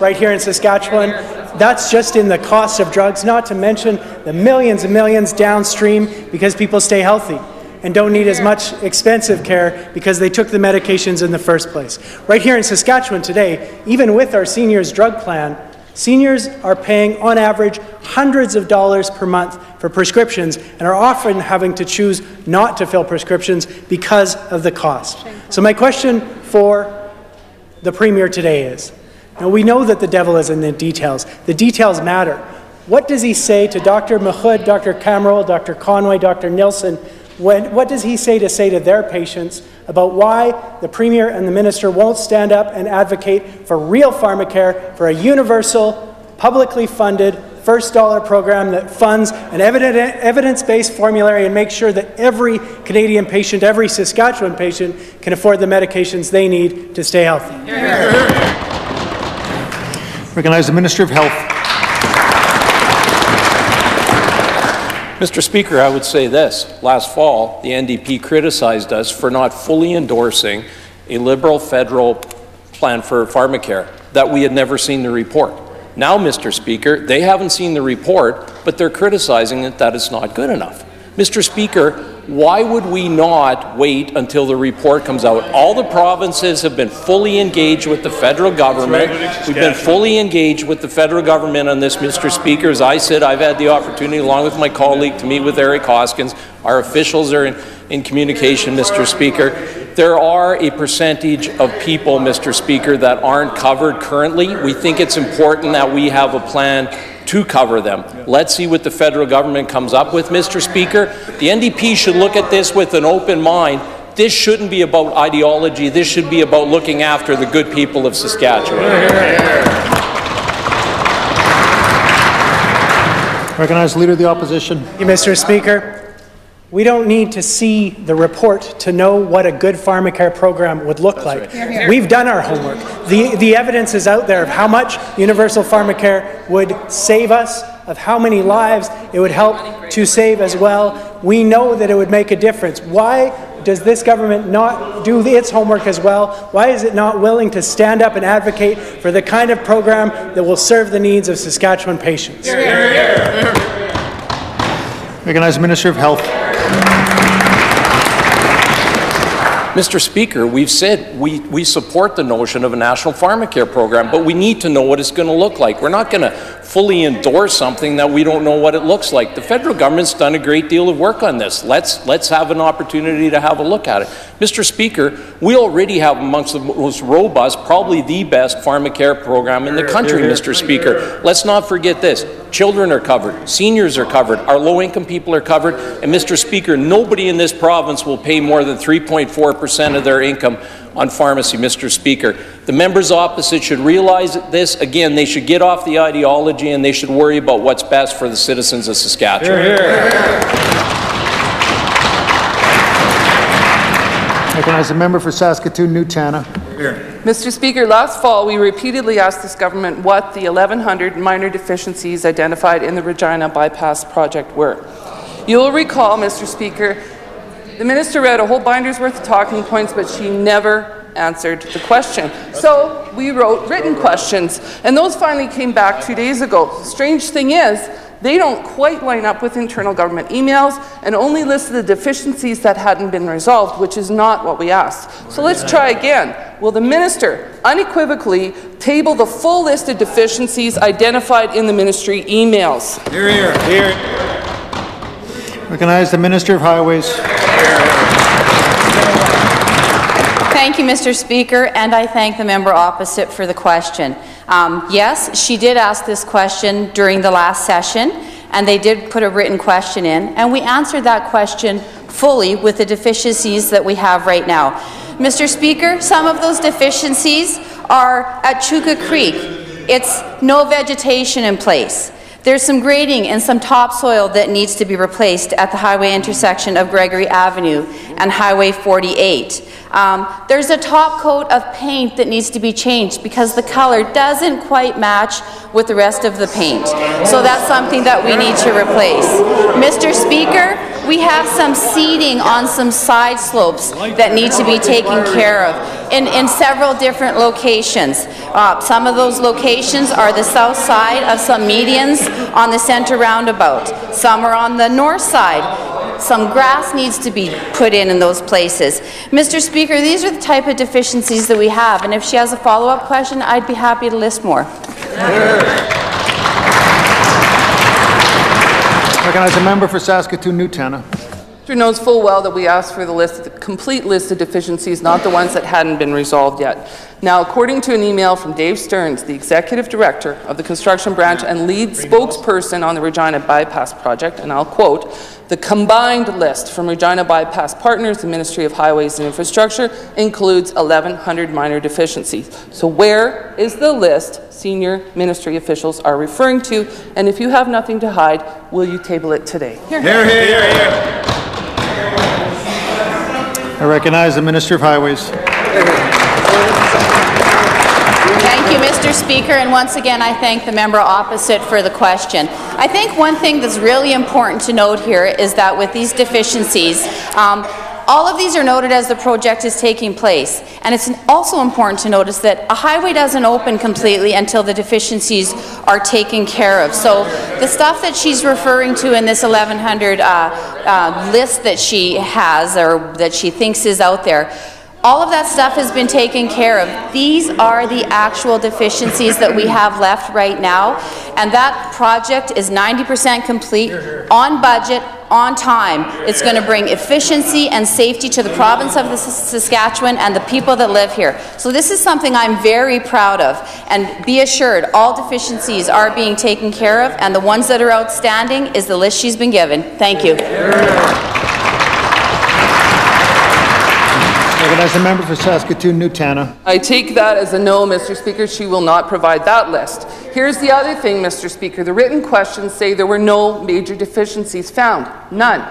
Speaker 7: right here in Saskatchewan. That's just in the cost of drugs, not to mention the millions and millions downstream because people stay healthy and don't need as much expensive care because they took the medications in the first place. Right here in Saskatchewan today, even with our seniors drug plan, seniors are paying on average hundreds of dollars per month for prescriptions and are often having to choose not to fill prescriptions because of the cost. So my question for the Premier today is, now we know that the devil is in the details. The details matter. What does he say to Dr. Mahood, Dr. Cameron, Dr. Conway, Dr. Nilsson? What does he say to their patients about why the Premier and the Minister won't stand up and advocate for real pharmacare, for a universal, publicly funded, first dollar program that funds an evidence-based formulary and makes sure that every Canadian patient, every Saskatchewan patient can afford the medications they need to stay healthy?
Speaker 1: Recognize the Minister of Health.
Speaker 8: Mr. Speaker, I would say this. Last fall, the NDP criticized us for not fully endorsing a Liberal federal plan for pharmacare, that we had never seen the report. Now, Mr. Speaker, they haven't seen the report, but they're criticizing it that it's not good enough. Mr. Speaker, why would we not wait until the report comes out? All the provinces have been fully engaged with the federal government. We've been fully engaged with the federal government on this, Mr. Speaker. As I said, I've had the opportunity, along with my colleague, to meet with Eric Hoskins. Our officials are in communication, Mr. Speaker. There are a percentage of people, Mr. Speaker, that aren't covered currently. We think it's important that we have a plan to cover them. Let's see what the federal government comes up with, Mr. Speaker. The NDP should look at this with an open mind. This shouldn't be about ideology. This should be about looking after the good people of Saskatchewan.
Speaker 1: Recognize the Leader of the Opposition.
Speaker 7: Thank you, Mr. Speaker. We don't need to see the report to know what a good pharmacare program would look like.
Speaker 1: Right.
Speaker 7: We've done our homework. The evidence is out there of how much universal pharmacare would save us, of how many lives it would help to save as well. We know that it would make a difference. Why does this government not do its homework as well? Why is it not willing to stand up and advocate for the kind of program that will serve the needs of Saskatchewan patients?
Speaker 1: Recognize the Minister of Health.
Speaker 8: Mr. Speaker, we've said we support the notion of a national pharmacare program, but we need to know what it's going to look like. We're not going to fully endorse something that we don't know what it looks like. The federal government's done a great deal of work on this. Let's have an opportunity to have a look at it. Mr. Speaker, we already have amongst the most robust, probably the best pharmacare program in the country, Mr. Speaker. Let's not forget this. Children are covered, seniors are covered, our low-income people are covered, and Mr. Speaker, nobody in this province will pay more than 3.4% of their income on pharmacy, Mr. Speaker. The members opposite should realize this. Again, they should get off the ideology and they should worry about what's best for the citizens of Saskatchewan.
Speaker 1: Recognize the member for Saskatoon-Newtana.
Speaker 11: Mr. Speaker, last fall we repeatedly asked this government what the 1,100 minor deficiencies identified in the Regina Bypass project were. You will recall, Mr. Speaker, the minister read a whole binder's worth of talking points, but she never answered the question. So we wrote written questions, and those finally came back 2 days ago. The strange thing is, they don't quite line up with internal government emails and only list the deficiencies that hadn't been resolved, which is not what we asked. So let's try again. Will the minister unequivocally table the full list of deficiencies identified in the ministry emails?
Speaker 14: Hear, hear. Hear.
Speaker 1: Recognize the Minister of Highways.
Speaker 21: Thank you, Mr. Speaker, and I thank the member opposite for the question. Yes, she did ask this question during the last session, and they did put a written question in, and we answered that question fully with the deficiencies that we have right now. Mr. Speaker, some of those deficiencies are at Chuka Creek. It's no vegetation in place. There's some grading and some topsoil that needs to be replaced at the highway intersection of Gregory Avenue and Highway 48. There's a top coat of paint that needs to be changed because the color doesn't quite match with the rest of the paint. So that's something that we need to replace. Mr. Speaker, we have some seeding on some side slopes that need to be taken care of in several different locations. Some of those locations are the south side of some medians on the center roundabout. Some are on the north side. Some grass needs to be put in those places. Mr. Speaker, these are the type of deficiencies that we have, and if she has a follow-up question, I'd be happy to list more.
Speaker 1: Recognize the member for Saskatoon-Newtown.
Speaker 11: Mr. knows full well that we asked for the complete list of deficiencies, not the ones that hadn't been resolved yet. Now, according to an email from Dave Stearns, the Executive Director of the Construction Branch and lead spokesperson on the Regina Bypass Project, and I'll quote, "The combined list from Regina Bypass Partners, the Ministry of Highways and Infrastructure, includes 1,100 minor deficiencies." So where is the list senior ministry officials are referring to? And if you have nothing to hide, will you table it today?
Speaker 14: Here, here, here.
Speaker 1: I recognize the Minister of Highways.
Speaker 21: Thank you, Mr. Speaker, and once again I thank the member opposite for the question. I think one thing that's really important to note here is that with these deficiencies, all of these are noted as the project is taking place, and it's also important to notice that a highway doesn't open completely until the deficiencies are taken care of. So the stuff that she's referring to in this 1,100 list that she has or that she thinks is out there, all of that stuff has been taken care of. These are the actual deficiencies that we have left right now, and that project is 90% complete, on budget, on time. It's going to bring efficiency and safety to the province of Saskatchewan and the people that live here. So this is something I'm very proud of, and be assured all deficiencies are being taken care of, and the ones that are outstanding is the list she's been given. Thank you.
Speaker 1: Recognize the member for Saskatoon-Newtown.
Speaker 11: I take that as a no, Mr. Speaker. She will not provide that list. Here's the other thing, Mr. Speaker. The written questions say there were no major deficiencies found. None.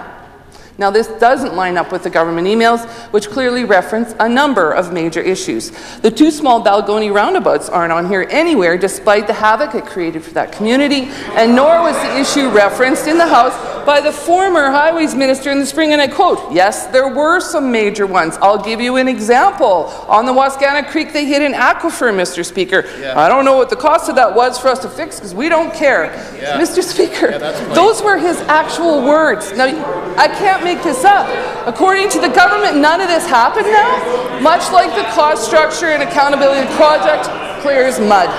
Speaker 11: Now, this doesn't line up with the government emails, which clearly reference a number of major issues. The two small Balgony roundabouts aren't on here anywhere, despite the havoc it created for that community, and nor was the issue referenced in the House by the former Highways Minister in the spring, and I quote, "Yes, there were some major ones. I'll give you an example. On the Wascana Creek, they hit an aquifer, Mr. Speaker. Yeah. I don't know what the cost of that was for us to fix, because we don't care." Yeah. Mr. Speaker, those were his actual words. Now, I can't make this up. According to the government, none of this happened now, much like the cost structure and accountability project, clear as mud.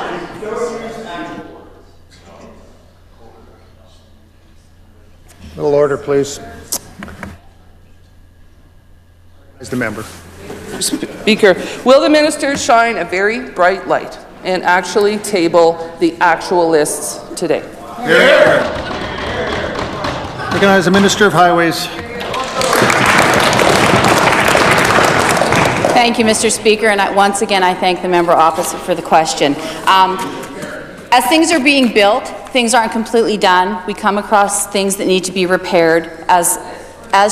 Speaker 1: A little order, please. As the member.
Speaker 11: Speaker, will the minister shine a very bright light and actually table the actual lists today?
Speaker 1: Yeah. Recognize the Minister of Highways.
Speaker 21: Thank you, Mr. Speaker, and once again I thank the member opposite for the question. As things are being built, things aren't completely done. We come across things that need to be repaired, as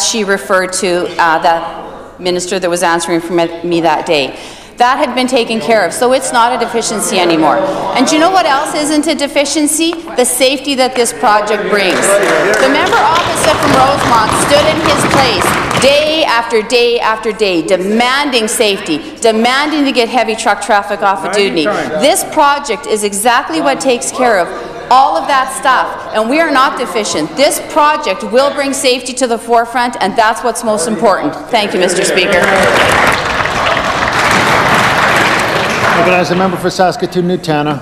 Speaker 21: she referred to that minister that was answering for me that day. That had been taken care of, so it's not a deficiency anymore. And do you know what else isn't a deficiency? The safety that this project brings. The member opposite from Rosemont stood in his place day after day after day, demanding safety, demanding to get heavy truck traffic off of Dudney. This project is exactly what takes care of all of that stuff, and we are not deficient. This project will bring safety to the forefront, and that's what's most important. Thank you, Mr. Speaker.
Speaker 1: Recognize the member for Saskatoon-Newtown.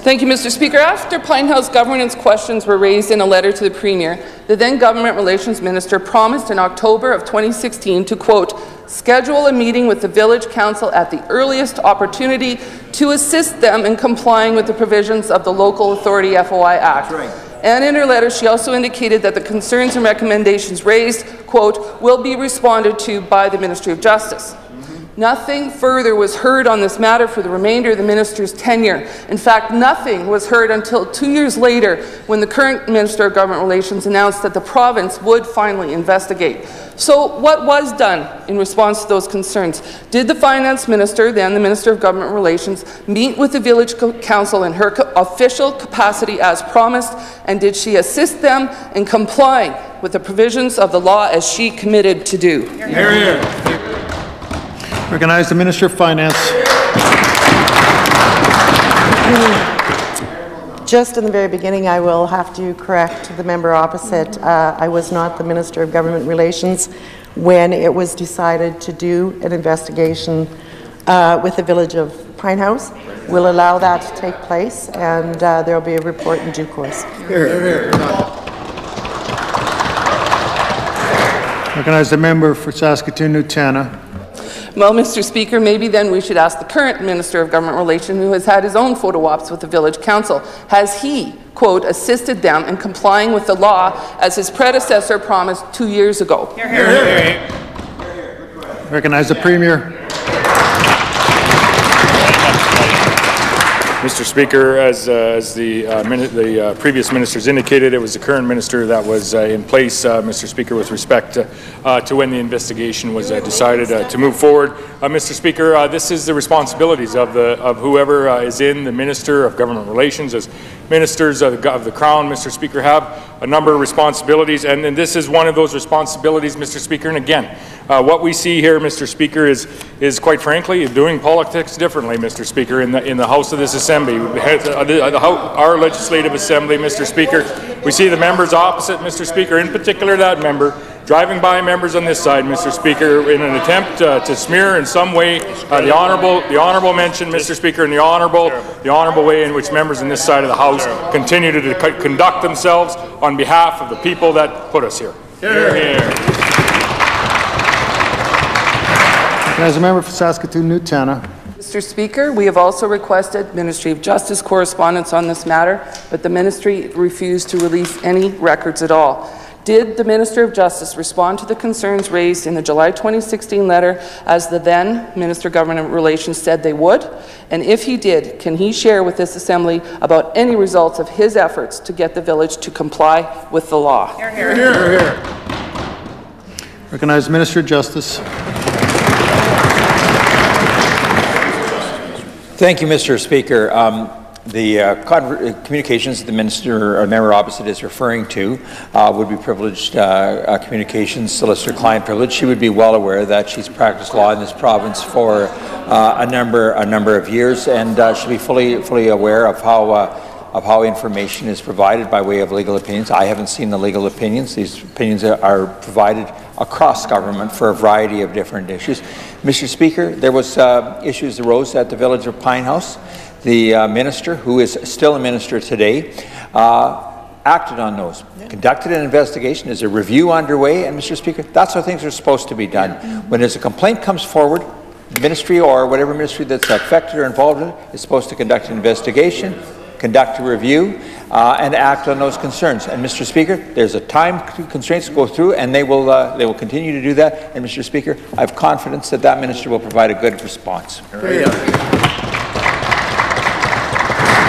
Speaker 11: Thank you, Mr. Speaker. After Pine House governance questions were raised in a letter to the Premier, the then Government Relations Minister promised in October of 2016 to, quote, schedule a meeting with the Village Council at the earliest opportunity to assist them in complying with the provisions of the Local Authority FOI Act. Right. And in her letter, she also indicated that the concerns and recommendations raised, quote, will be responded to by the Ministry of Justice. Nothing further was heard on this matter for the remainder of the minister's tenure. In fact, nothing was heard until 2 years later when the current Minister of Government Relations announced that the province would finally investigate. So what was done in response to those concerns? Did the Finance Minister, then the Minister of Government Relations, meet with the Village Council in her official capacity as promised, and did she assist them in complying with the provisions of the law as she committed to do?
Speaker 1: Hear, hear. Recognize the Minister of Finance.
Speaker 4: Just in the very beginning, I will have to correct the member opposite. I was not the Minister of Government Relations when it was decided to do an investigation with the village of Pine House. We'll allow that to take place, and there will be a report in due course.
Speaker 1: Recognize the member for Saskatoon-Newtana.
Speaker 11: Well, Mr. Speaker, maybe then we should ask the current Minister of Government Relations, who has had his own photo ops with the Village Council. Has he, quote, assisted them in complying with the law as his predecessor promised 2 years ago?
Speaker 1: Hear, hear. Recognize the Premier.
Speaker 19: Mr. Speaker, as the previous ministers indicated, it was the current minister that was in place, Mr. Speaker, with respect to when the investigation was decided to move forward. Mr. Speaker, this is the responsibilities of whoever is in the Minister of Government Relations. As ministers of the Crown, Mr. Speaker, have a number of responsibilities, and this is one of those responsibilities, Mr. Speaker. And again, what we see here, Mr. Speaker, is quite frankly doing politics differently, Mr. Speaker, in the House of this Assembly. Our Legislative Assembly, Mr. Speaker. We see the members opposite, Mr. Speaker, in particular that member, driving by members on this side, Mr. Speaker, in an attempt to smear in some way the honourable mention, Mr. Speaker, and the honourable way in which members on this side of the House continue to conduct themselves on behalf of the people that put us here. Hear, hear.
Speaker 1: As a member for Saskatoon-Newtana.
Speaker 11: Mr. Speaker, we have also requested Ministry of Justice correspondence on this matter, but the Ministry refused to release any records at all. Did the Minister of Justice respond to the concerns raised in the July 2016 letter as the then Minister of Government Relations said they would? And if he did, can he share with this Assembly about any results of his efforts to get the village to comply with the law?
Speaker 1: Hear, hear. Hear, hear. Recognize the Minister of Justice.
Speaker 22: Thank you, Mr. Speaker. The communications that the minister or member opposite is referring to would be privileged communications, solicitor-client privilege. She would be well aware that she's practiced law in this province for a number of years, and should be fully aware of how information is provided by way of legal opinions. I haven't seen the legal opinions. These opinions are provided across government for a variety of different issues. Mr. Speaker, there was issues arose at the village of Pine House. The minister, who is still a minister today, acted on those, conducted an investigation. There's a review underway, and Mr. Speaker, that's how things are supposed to be done. When there's a complaint comes forward, the ministry or whatever ministry that's affected or involved in it is supposed to conduct an investigation, conduct a review, and act on those concerns. And Mr. Speaker, there's a time constraints to go through, and they will continue to do that. And Mr. Speaker, I have confidence that that minister will provide a good response.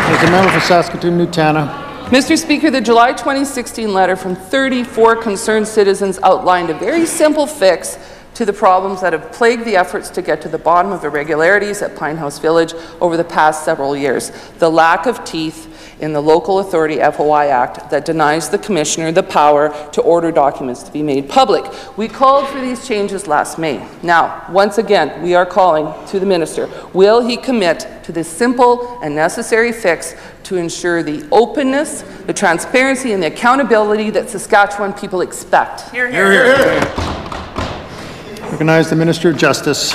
Speaker 1: As a member for Saskatoon-Newtana.
Speaker 11: Mr. Speaker, the July 2016 letter from 34 concerned citizens outlined a very simple fix to the problems that have plagued the efforts to get to the bottom of irregularities at Pine House Village over the past several years. The lack of teeth in the Local Authority FOI Act that denies the Commissioner the power to order documents to be made public. We called for these changes last May. Now, once again, we are calling to the Minister. Will he commit to this simple and necessary fix to ensure the openness, the transparency, and the accountability that Saskatchewan people expect?
Speaker 1: Hear, hear. Hear, hear. Recognize the Minister of Justice.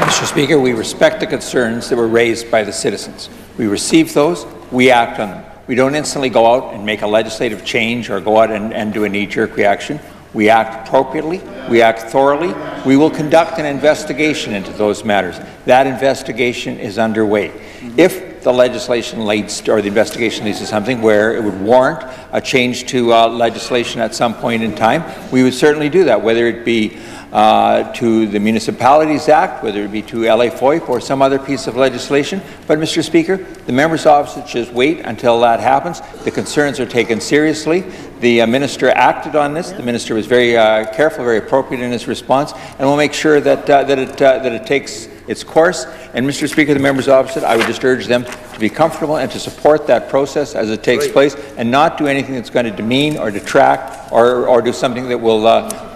Speaker 22: Mr. Speaker, we respect the concerns that were raised by the citizens. We receive those, we act on them. We don't instantly go out and make a legislative change or go out and do a knee-jerk reaction. We act appropriately, we act thoroughly. We will conduct an investigation into those matters. That investigation is underway. If the legislation leads or the investigation leads to something where it would warrant a change to legislation at some point in time, we would certainly do that, whether it be to the Municipalities Act, whether it be to LA FOIP or some other piece of legislation. But, Mr. Speaker, the member's office should just wait until that happens. The concerns are taken seriously. The minister acted on this. The minister was very careful, very appropriate in his response, and we'll make sure that it takes its course. And, Mr. Speaker, the member's office, I would just urge them to be comfortable and to support that process as it takes place, and not do anything that's going to demean or detract or do something that will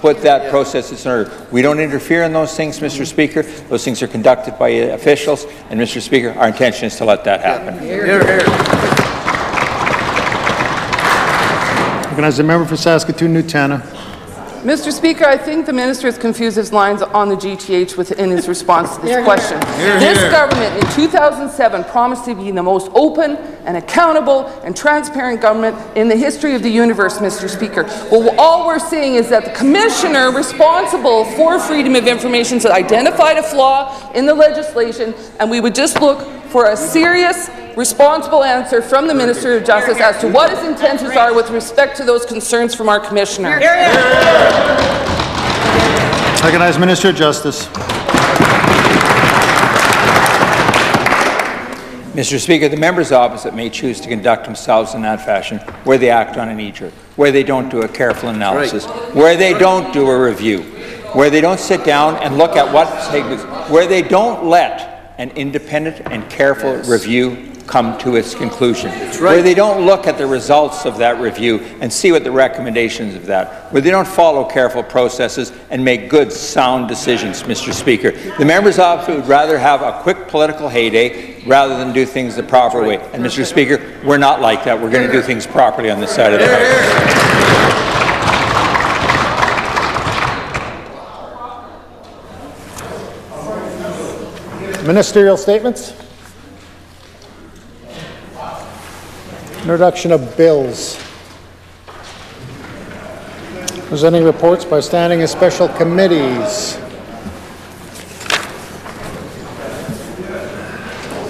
Speaker 22: put that process in order. We don't interfere in those things, Mr. Speaker. Those things are conducted by officials, and, Mr. Speaker, our intention is to let that happen.
Speaker 1: Recognize the member for Saskatoon-Newtana.
Speaker 11: Mr. Speaker, I think the minister has confused his lines on the GTH within his response to this question. This government in 2007 promised to be the most open and accountable and transparent government in the history of the universe, Mr. Speaker. Well, all we're saying is that the commissioner responsible for freedom of information has identified a flaw in the legislation, and we would just look for a serious, responsible answer from the Minister of Justice as to what his intentions are with respect to those concerns from our Commissioner.
Speaker 1: Recognize Minister of Justice.
Speaker 22: Mr. Speaker, the members opposite may choose to conduct themselves in that fashion where they act on a knee-jerk, where they don't do a careful analysis, where they don't do a review, where they don't sit down and look at what's taken, where they don't let an independent and careful review come to its conclusion, where they don't look at the results of that review and see what the recommendations of that, where they don't follow careful processes and make good, sound decisions, Mr. Speaker. The members' office would rather have a quick political heyday rather than do things the proper way. And, Mr. Speaker, we're not like that. We're going to do things properly on this side of the House.
Speaker 1: Ministerial statements. Introduction of bills. Presenting reports by standing and special committees.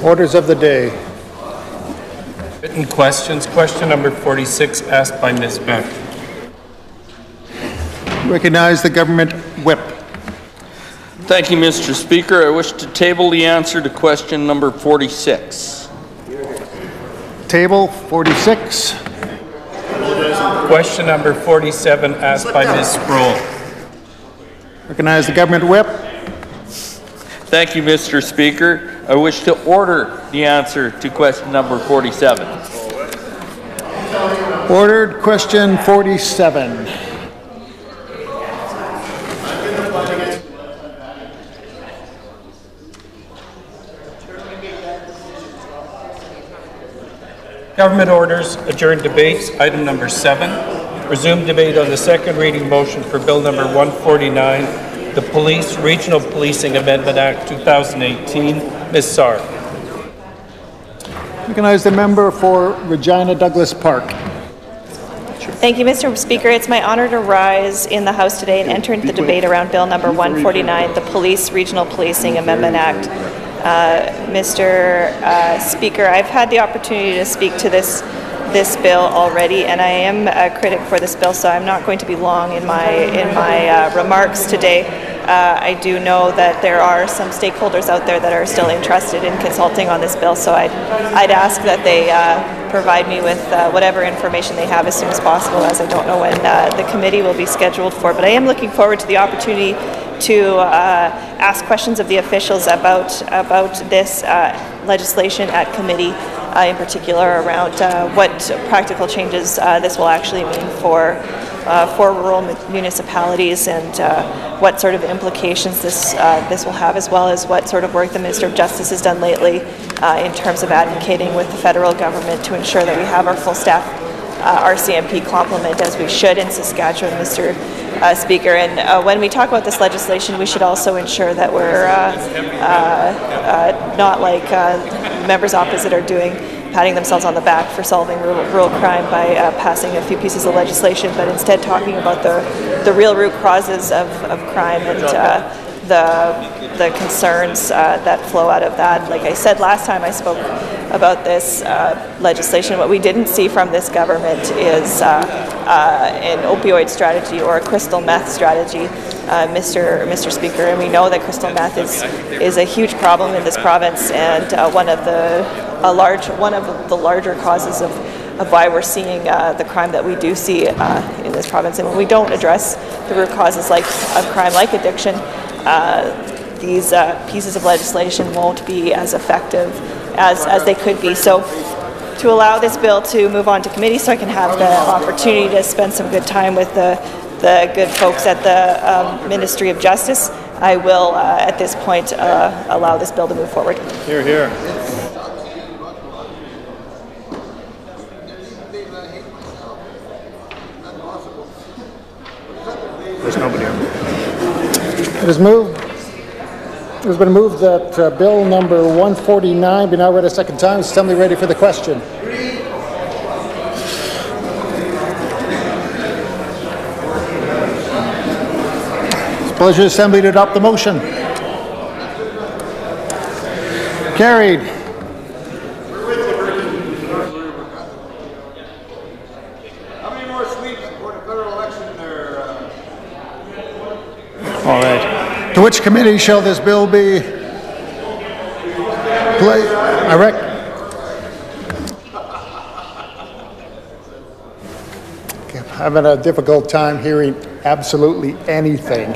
Speaker 1: Orders of the day.
Speaker 6: Written questions. Question number 46 asked by Ms. Beck.
Speaker 1: Recognize the government whip.
Speaker 9: Thank you, Mr. Speaker. I wish to table the answer to question number 46.
Speaker 1: Table 46.
Speaker 6: Question number 47 asked by Ms. Sproul.
Speaker 1: Recognize the government whip.
Speaker 9: Thank you, Mr. Speaker. I wish to order the answer to question number 47.
Speaker 1: Ordered. Question 47.
Speaker 6: Government orders, adjourned debates, item number 7. Resume debate on the second reading motion for Bill number 149, the Police Regional Policing Amendment Act 2018. Ms. Sarr.
Speaker 1: Recognize the member for Regina Douglas Park.
Speaker 13: Thank you, Mr. Speaker. It's my honor to rise in the House today and enter into the debate around Bill number 149, the Police Regional Policing Amendment Act. Mr. Speaker, I've had the opportunity to speak to this bill already, and I am a critic for this bill, so I'm not going to be long in my remarks today. I do know that there are some stakeholders out there that are still interested in consulting on this bill, so I'd ask that they provide me with whatever information they have as soon as possible, as I don't know when the committee will be scheduled for. But I am looking forward to the opportunity to ask questions of the officials about this legislation at committee, in particular around what practical changes this will actually mean for rural municipalities, and what sort of implications this will have, as well as what sort of work the Minister of Justice has done lately in terms of advocating with the federal government to ensure that we have our full staff RCMP complement, as we should in Saskatchewan, Mr. Speaker. And when we talk about this legislation, we should also ensure that we're not like members opposite are doing, patting themselves on the back for solving rural crime by passing a few pieces of legislation, but instead talking about the real root causes of crime and the concerns that flow out of that. Like I said last time I spoke this legislation. What we didn't see from this government is an opioid strategy or a crystal meth strategy, Mr. Speaker. And we know that crystal meth is a huge problem in this province, and one of the larger causes of why we're seeing the crime that we do see in this province. And when we don't address the root causes of crime like addiction, these pieces of legislation won't be as effective as they could be. So to allow this bill to move on to committee so I can have the opportunity to spend some good time with the good folks at the Ministry of Justice, I will at this point allow this bill to move forward.
Speaker 2: Hear, hear.
Speaker 1: There's nobody on. It has been moved that bill number 149 be now read a second time. Is Assembly ready for the question? It's a pleasure of Assembly to adopt the motion. Carried.
Speaker 14: How many more sweeps before the federal election there?
Speaker 1: All right. To which committee shall this bill be placed? I'm having a difficult time hearing absolutely anything.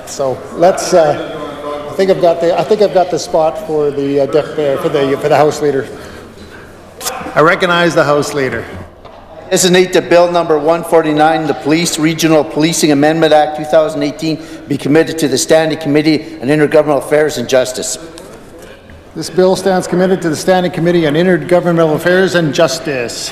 Speaker 1: So let's. I think I've got the spot for the for the House Leader. I recognize the House Leader.
Speaker 3: Designate that Bill number 149, the Police Regional Policing Amendment Act 2018, be committed to the Standing Committee on Intergovernmental Affairs and Justice.
Speaker 1: This bill stands committed to the Standing Committee on Intergovernmental Affairs and Justice.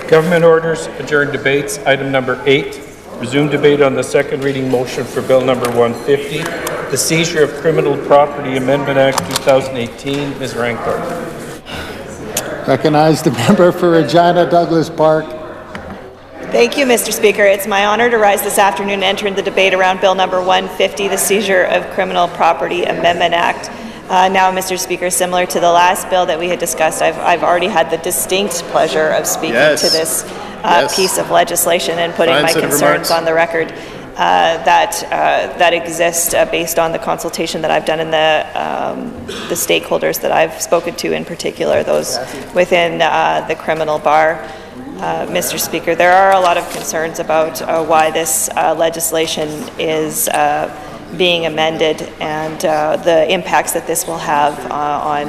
Speaker 6: Government orders, adjourn debates. Item number 8, resume debate on the second reading motion for Bill number 150, the Seizure of Criminal Property Amendment Act 2018. Ms. Rankart.
Speaker 1: Recognize the member for Regina Douglas Park.
Speaker 13: Thank you, Mr. Speaker. It's my honor to rise this afternoon and enter the debate around Bill number 150, the Seizure of Criminal Property Amendment Act. Now, Mr. Speaker, similar to the last bill that we had discussed, I've already had the distinct pleasure of speaking to this piece of legislation and putting my concerns on the record that exist based on the consultation that I've done in the stakeholders that I've spoken to, in particular those within the criminal bar. Mr. Speaker, there are a lot of concerns about why this legislation is being amended and the impacts that this will have on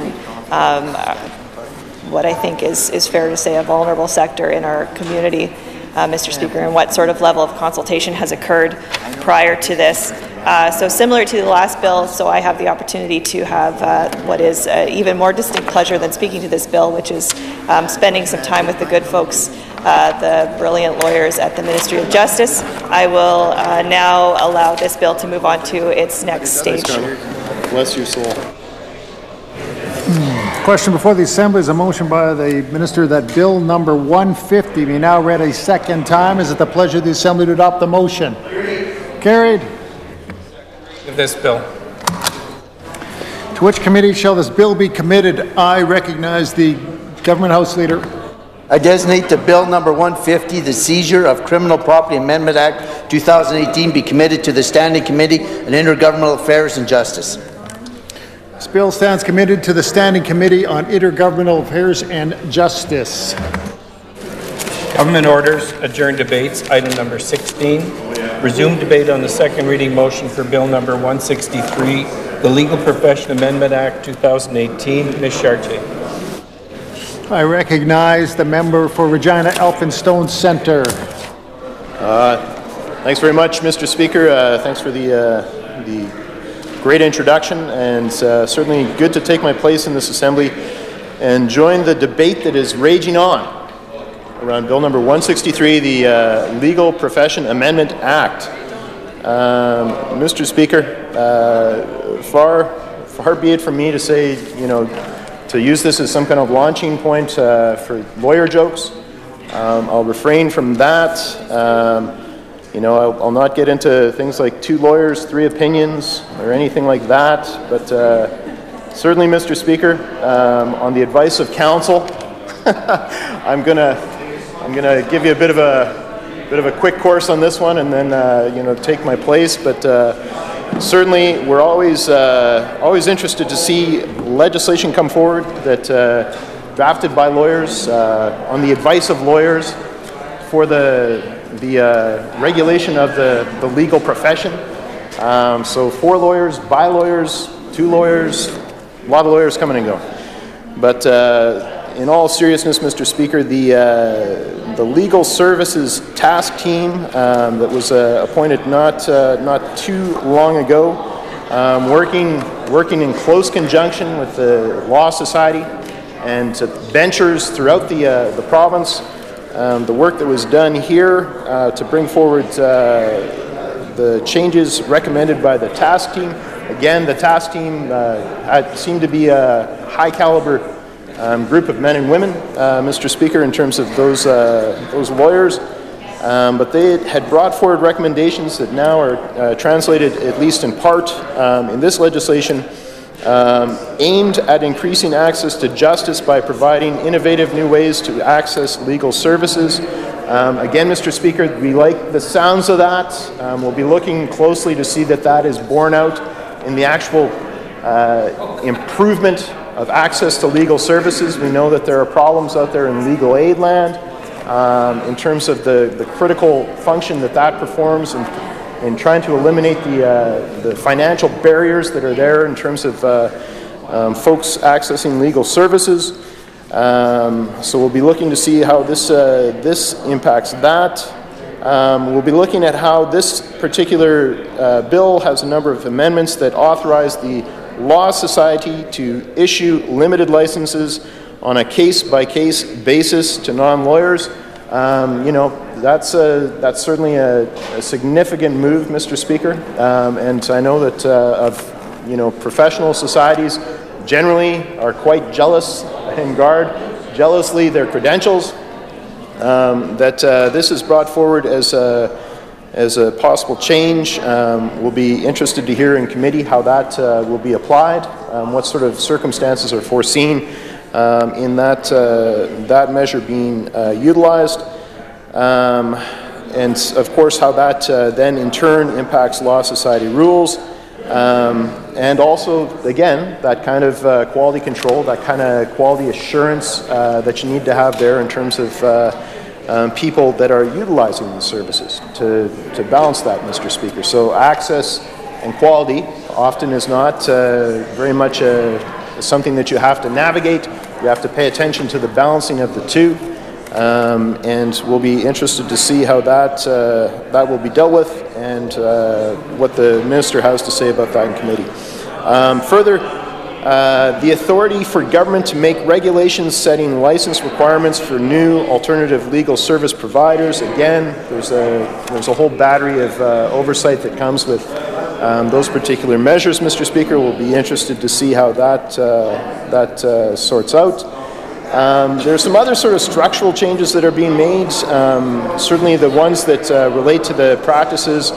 Speaker 13: what I think is fair to say a vulnerable sector in our community, Mr. Speaker, and what sort of level of consultation has occurred prior to this. So similar to the last bill, so I have the opportunity to have what is even more distinct pleasure than speaking to this bill, which is spending some time with the good folks, the brilliant lawyers at the Ministry of Justice. I will now allow this bill to move on to its next stage.
Speaker 2: Bless your soul.
Speaker 1: Question before the Assembly is a motion by the Minister that Bill number 150 be now read a second time. Is it the pleasure of the Assembly to adopt the motion? Carried.
Speaker 6: This bill.
Speaker 1: To which committee shall this bill be committed? I recognize the Government House Leader.
Speaker 3: I designate that Bill number 150, the Seizure of Criminal Property Amendment Act 2018, be committed to the Standing Committee on Intergovernmental Affairs and Justice.
Speaker 1: This bill stands committed to the Standing Committee on Intergovernmental Affairs and Justice.
Speaker 6: Government orders, adjourn debates. Item number 16, resume debate on the second reading motion for Bill number 163, the Legal Profession Amendment Act 2018. Ms. Chartier.
Speaker 1: I recognize the member for Regina Elphinstone Centre.
Speaker 12: Thanks very much, Mr. Speaker. Thanks for the great introduction, and certainly good to take my place in this Assembly and join the debate that is raging on around Bill number 163, the Legal Profession Amendment Act. Mr. Speaker, far be it from me to say, to use this as some kind of launching point for lawyer jokes. I'll refrain from that. I'll not get into things like 2 lawyers, 3 opinions, or anything like that, but Certainly, Mr. Speaker, on the advice of counsel, I'm gonna give you a bit of a quick course on this one, and then take my place. But certainly, we're always interested to see legislation come forward that drafted by lawyers on the advice of lawyers for the regulation of the legal profession. So 4 lawyers, by lawyers, 2 lawyers, a lot of lawyers coming and going. But in all seriousness, Mr. Speaker, the Legal Services Task Team that was appointed not too long ago, working in close conjunction with the Law Society and benchers throughout the province, the work that was done here to bring forward the changes recommended by the task team. Again, the task team seemed to be a high-caliber group of men and women, Mr. Speaker, in terms of those lawyers. But they had brought forward recommendations that now are translated, at least in part, in this legislation, aimed at increasing access to justice by providing innovative new ways to access legal services. Again, Mr. Speaker, we like the sounds of that. We'll be looking closely to see that that is borne out in the actual improvement of access to legal services. We know that there are problems out there in legal aid land in terms of the critical function that performs in trying to eliminate the financial barriers that are there in terms of folks accessing legal services. So we'll be looking to see how this impacts that. We'll be looking at how this particular bill has a number of amendments that authorize the Law Society to issue limited licenses on a case-by-case basis to non-lawyers. That's certainly a significant move, Mr. Speaker, and I know that professional societies generally are quite jealous and guard jealously their credentials. This is brought forward as a possible change. We'll be interested to hear in committee how that will be applied, what sort of circumstances are foreseen in that measure being utilized, and of course how that then in turn impacts Law Society rules, and also again that kind of quality control, that kind of quality assurance that you need to have there in terms of people that are utilizing these services to balance that, Mr. Speaker. So access and quality often is not very much something that you have to navigate. You have to pay attention to the balancing of the two, and we'll be interested to see how that will be dealt with and what the Minister has to say about that in committee. Further, the authority for government to make regulations setting license requirements for new alternative legal service providers. Again, there's a whole battery of oversight that comes with those particular measures, Mr. Speaker. We'll be interested to see how that sorts out. There's some other sort of structural changes that are being made, certainly the ones that relate to the practices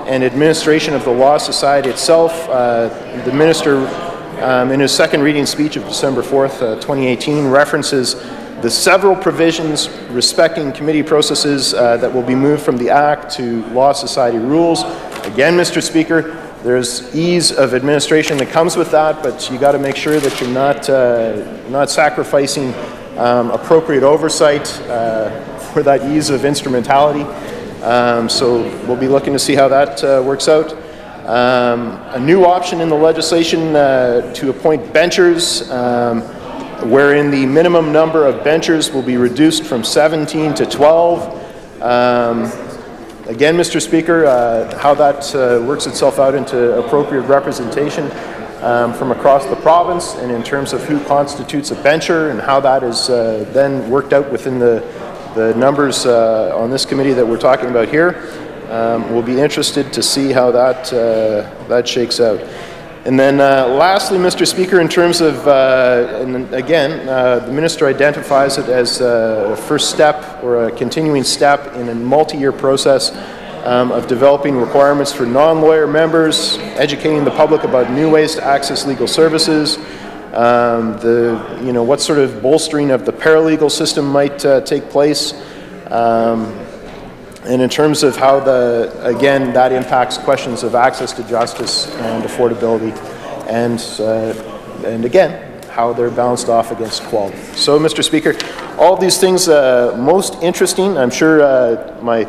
Speaker 12: and administration of the Law Society itself. The Minister, in his second reading speech of December 4th, 2018, references the several provisions respecting committee processes that will be moved from the Act to Law Society rules. Again, Mr. Speaker, there's ease of administration that comes with that, but you got to make sure that you're not sacrificing appropriate oversight for that ease of instrumentality. So we'll be looking to see how that works out. A new option in the legislation to appoint benchers, wherein the minimum number of benchers will be reduced from 17 to 12. Again, Mr. Speaker, how that works itself out into appropriate representation from across the province, and in terms of who constitutes a bencher and how that is then worked out within the numbers on this committee that we're talking about here. We'll be interested to see how that shakes out. And then lastly, Mr. Speaker, in terms of, and again, the Minister identifies it as a first step or a continuing step in a multi-year process of developing requirements for non-lawyer members, educating the public about new ways to access legal services, what sort of bolstering of the paralegal system might take place, and in terms of how that impacts questions of access to justice and affordability, and again, how they're balanced off against quality. So, Mr. Speaker, all of these things most interesting. I'm sure my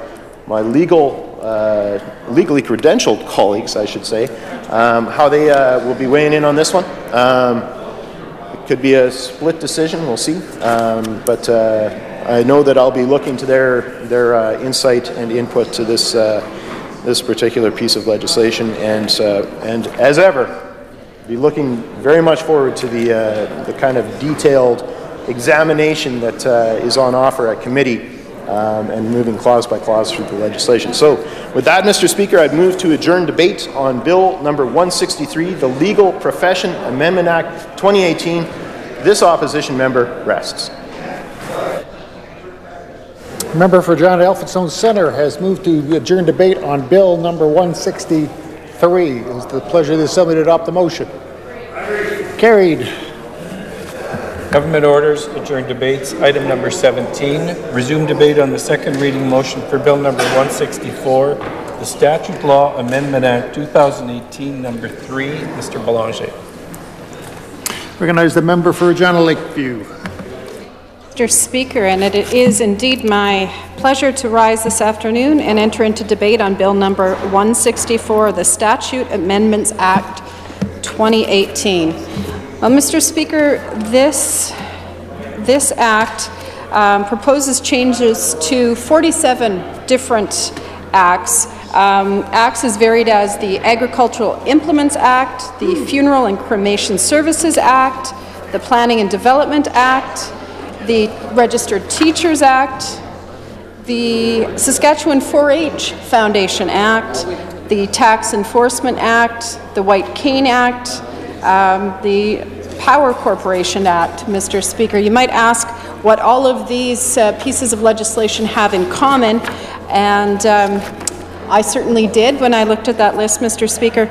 Speaker 12: legally credentialed colleagues, I should say, how they will be weighing in on this one. It could be a split decision. We'll see. But I know that I'll be looking to their insight and input to this this particular piece of legislation, and as ever, be looking very much forward to the kind of detailed examination that is on offer at committee, and moving clause by clause through the legislation. So with that, Mr. Speaker, I'd move to adjourn debate on Bill number 163, the Legal Profession Amendment Act 2018. This opposition member rests.
Speaker 1: The member for Regina Elphinstone Centre has moved to adjourn debate on Bill number 163. It is the pleasure of the Assembly to adopt the motion. Carried.
Speaker 6: Government orders, adjourn debates. Item number 17, resume debate on the second reading motion for Bill number 164, the Statute Law Amendment Act 2018, number 3. Mr. Belanger.
Speaker 1: Recognize the member for Regina Lakeview.
Speaker 5: Mr. Speaker, and it is indeed my pleasure to rise this afternoon and enter into debate on Bill number 164, the Statute Amendments Act 2018. Well, Mr. Speaker, this act proposes changes to 47 different acts. Acts as varied as the Agricultural Implements Act, the Funeral and Cremation Services Act, the Planning and Development Act, the Registered Teachers Act, the Saskatchewan 4-H Foundation Act, the Tax Enforcement Act, the White Cane Act, the Power Corporation Act, Mr. Speaker. You might ask what all of these pieces of legislation have in common, and I certainly did when I looked at that list, Mr. Speaker.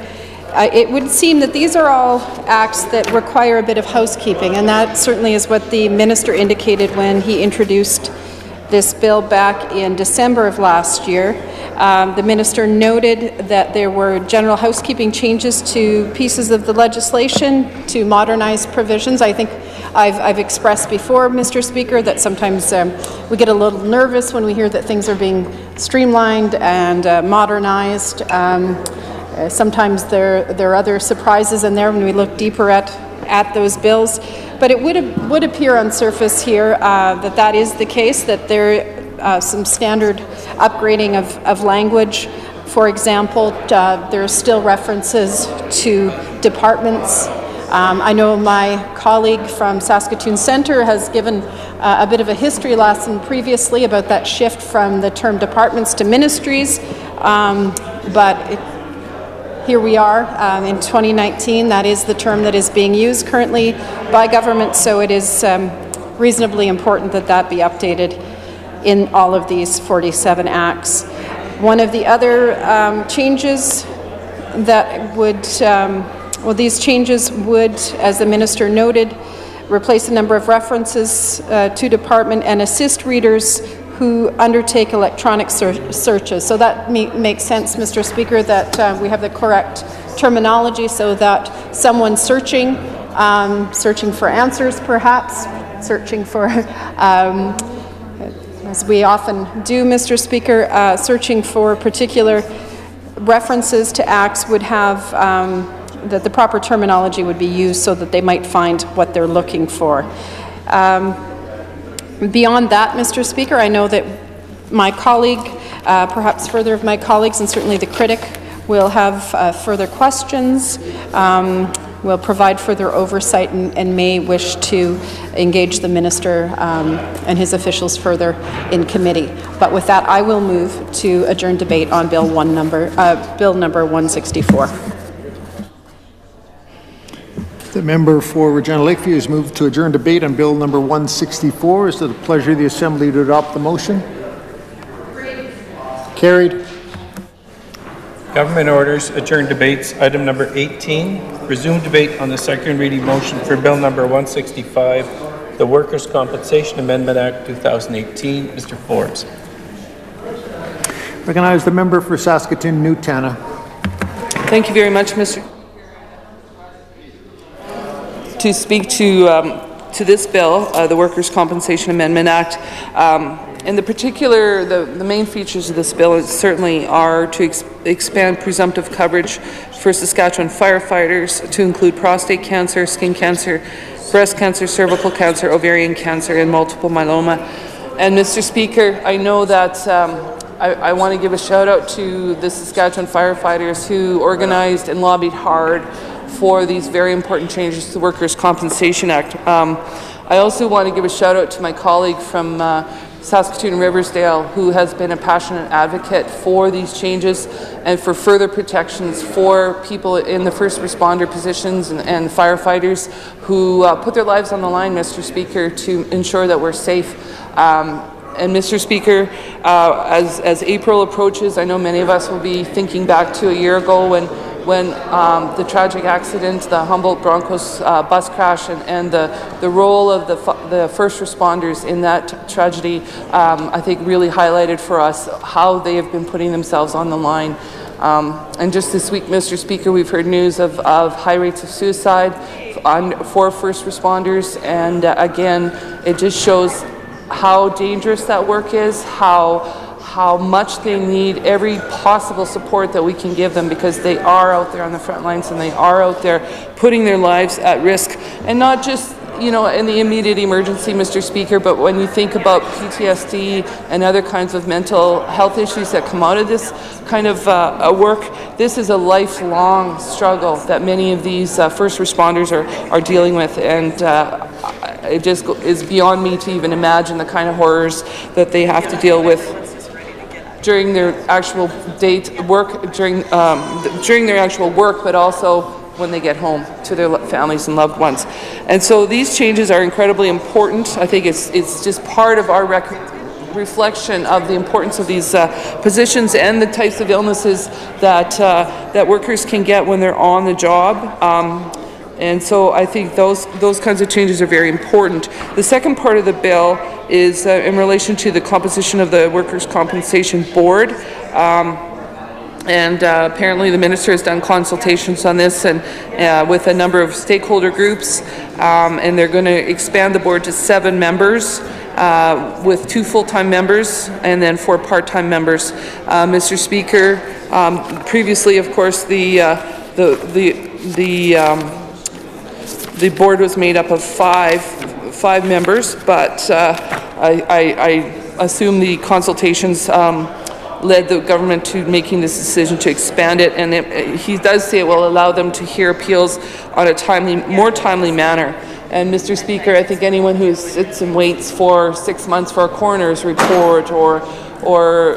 Speaker 5: It would seem that these are all acts that require a bit of housekeeping, and that certainly is what the minister indicated when he introduced this bill back in December of last year. The minister noted that there were general housekeeping changes to pieces of the legislation to modernize provisions. I think I've expressed before, Mr. Speaker, that sometimes we get a little nervous when we hear that things are being streamlined and modernized. Sometimes there are other surprises in there when we look deeper at those bills. But it would appear on surface here that is the case, that there some standard upgrading of language. For example, there are still references to departments. I know my colleague from Saskatoon Centre has given a bit of a history lesson previously about that shift from the term departments to ministries, here we are in 2019. That is the term that is being used currently by government, so it is reasonably important that that be updated in all of these 47 acts. One of the other changes that would, these changes would, as the minister noted, replace a number of references to department and assist readers who undertake electronic searches. So that makes sense, Mr. Speaker, that we have the correct terminology so that someone searching for answers perhaps, searching for, as we often do, Mr. Speaker, searching for particular references to acts would have, that the proper terminology would be used so that they might find what they're looking for. Beyond that, Mr. Speaker, I know that my colleague, perhaps further of my colleagues, and certainly the critic, will have further questions, will provide further oversight, and may wish to engage the minister and his officials further in committee. But with that, I will move to adjourn debate on Bill number 164.
Speaker 1: The member for Regina Lakeview has moved to adjourn debate on Bill number 164. Is it the pleasure of the Assembly to adopt the motion? Carried.
Speaker 6: Government orders, adjourn debates. Item number 18, resume debate on the second reading motion for Bill number 165, the Workers' Compensation Amendment Act 2018. Mr. Forbes.
Speaker 1: Recognize the member for Saskatoon, Newtana.
Speaker 11: Thank you very much, Mr. To speak to this bill, the Workers' Compensation Amendment Act. And the main features of this bill certainly are to expand presumptive coverage for Saskatchewan firefighters to include prostate cancer, skin cancer, breast cancer, cervical cancer, ovarian cancer, and multiple myeloma. And Mr. Speaker, I know that I want to give a shout out to the Saskatchewan firefighters who organized and lobbied hard for these very important changes to the Workers' Compensation Act. I also want to give a shout out to my colleague from Saskatoon Riversdale, who has been a passionate advocate for these changes and for further protections for people in the first responder positions and firefighters who put their lives on the line, Mr. Speaker, to ensure that we're safe. And Mr. Speaker, as April approaches, I know many of us will be thinking back to a year ago when the tragic accident, the Humboldt Broncos bus crash, and the role of the first responders in that tragedy, I think really highlighted for us how they have been putting themselves on the line. And just this week, Mr. Speaker, we've heard news of high rates of suicide for first responders, and again, it just shows how dangerous that work is, how much they need every possible support that we can give them, because they are out there on the front lines and they are out there putting their lives at risk, and not just in the immediate emergency, Mr. Speaker, but when you think about PTSD and other kinds of mental health issues that come out of this kind of work, this is a lifelong struggle that many of these first responders are dealing with, and it just is beyond me to even imagine the kind of horrors that they have to deal with during their actual during their actual work, but also when they get home to their families and loved ones. And so these changes are incredibly important. I think it's just part of our reflection of the importance of these positions and the types of illnesses that workers can get when they're on the job. And so I think those kinds of changes are very important. The second part of the bill is in relation to the composition of the Workers' Compensation Board. And apparently the minister has done consultations on this and with a number of stakeholder groups, and they're going to expand the board to 7 members with 2 full-time members and then 4 part-time members. Mr. Speaker, previously, of course, the board was made up of five members, but I assume the consultations led the government to making this decision to expand it, and he does say it will allow them to hear appeals on a more timely manner. And Mr. Speaker, I think anyone who sits and waits for 6 months for a coroner's report or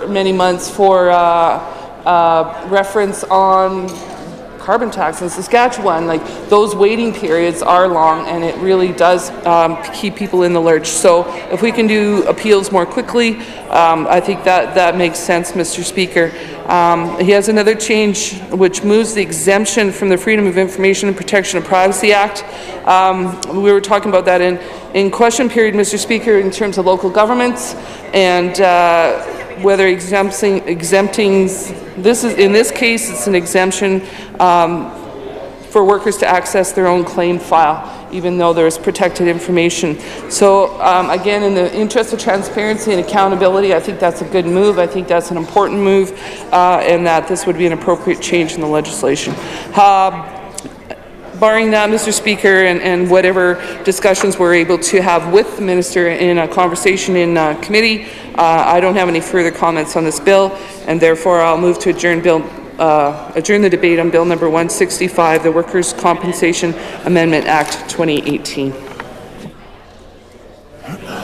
Speaker 11: many months for reference on carbon tax in Saskatchewan, like those waiting periods are long, and it really does keep people in the lurch. So if we can do appeals more quickly, I think that makes sense, Mr. Speaker. He has another change which moves the exemption from the Freedom of Information and Protection of Privacy Act. We were talking about that in question period, Mr. Speaker, in terms of local governments and whether exempting this is, in this case, it's an exemption for workers to access their own claim file, even though there's protected information. So again, in the interest of transparency and accountability, I think that's a good move. I think that's an important move, and that this would be an appropriate change in the legislation. Barring that, Mr. Speaker, and whatever discussions we're able to have with the minister in a conversation in committee, I don't have any further comments on this bill, and therefore I'll move to adjourn the debate on Bill number 165, the Workers' Compensation Amendment Act 2018.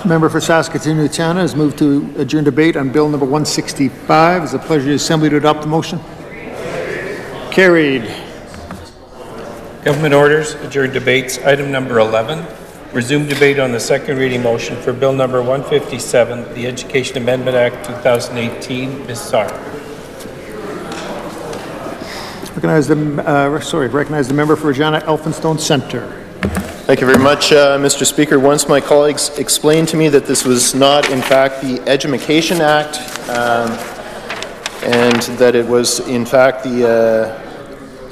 Speaker 1: Member for Saskatoon-Newtana has moved to adjourn debate on Bill number 165. It's a pleasure of the Assembly to adopt the motion. Carried.
Speaker 6: Government orders, adjourn debates. Item number 11, resume debate on the second reading motion for Bill number 157, the Education Amendment Act 2018. Ms. Sarr.
Speaker 1: Recognize the member for Regina Elphinstone Centre.
Speaker 12: Thank you very much, Mr. Speaker. Once my colleagues explained to me that this was not, in fact, the Education Act, and that it was, in fact, the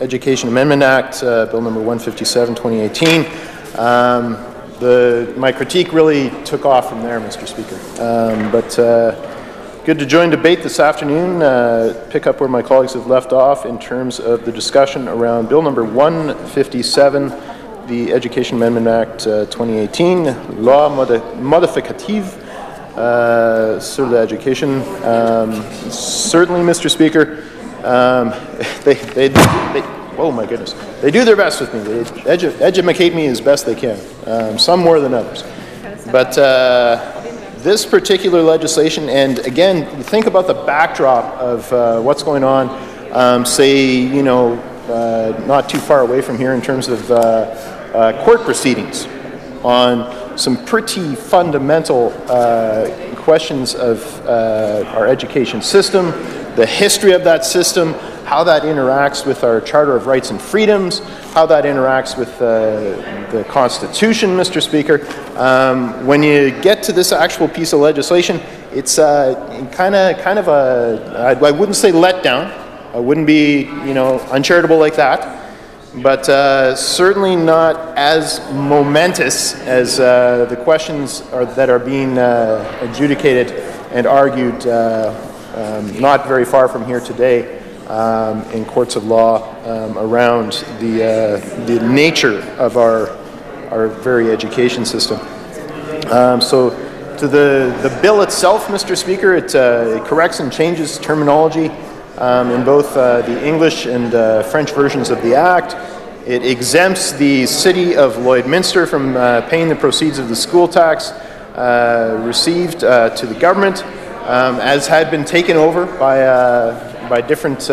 Speaker 12: Education Amendment Act, Bill number 157, 2018, my critique really took off from there, Mr. Speaker. Good to join debate this afternoon, pick up where my colleagues have left off in terms of the discussion around Bill number 157, the Education Amendment Act 2018, Law Modificative sur l'Education. Certainly, Mr. Speaker, oh my goodness, they do their best with me. They educate me as best they can, some more than others. But this particular legislation, and again, think about the backdrop of what's going on, say, not too far away from here in terms of court proceedings on some pretty fundamental questions of our education system, the history of that system, how that interacts with our Charter of Rights and Freedoms, how that interacts with the Constitution, Mr. Speaker. When you get to this actual piece of legislation, it's kind of a, I wouldn't say letdown. I wouldn't be, uncharitable like that. But certainly not as momentous as the questions that are being adjudicated and argued not very far from here today in courts of law around the nature of our very education system. So to the bill itself, Mr. Speaker, it corrects and changes terminology in both the English and French versions of the Act. It exempts the City of Lloydminster from paying the proceeds of the school tax received to the government, as had been taken over by different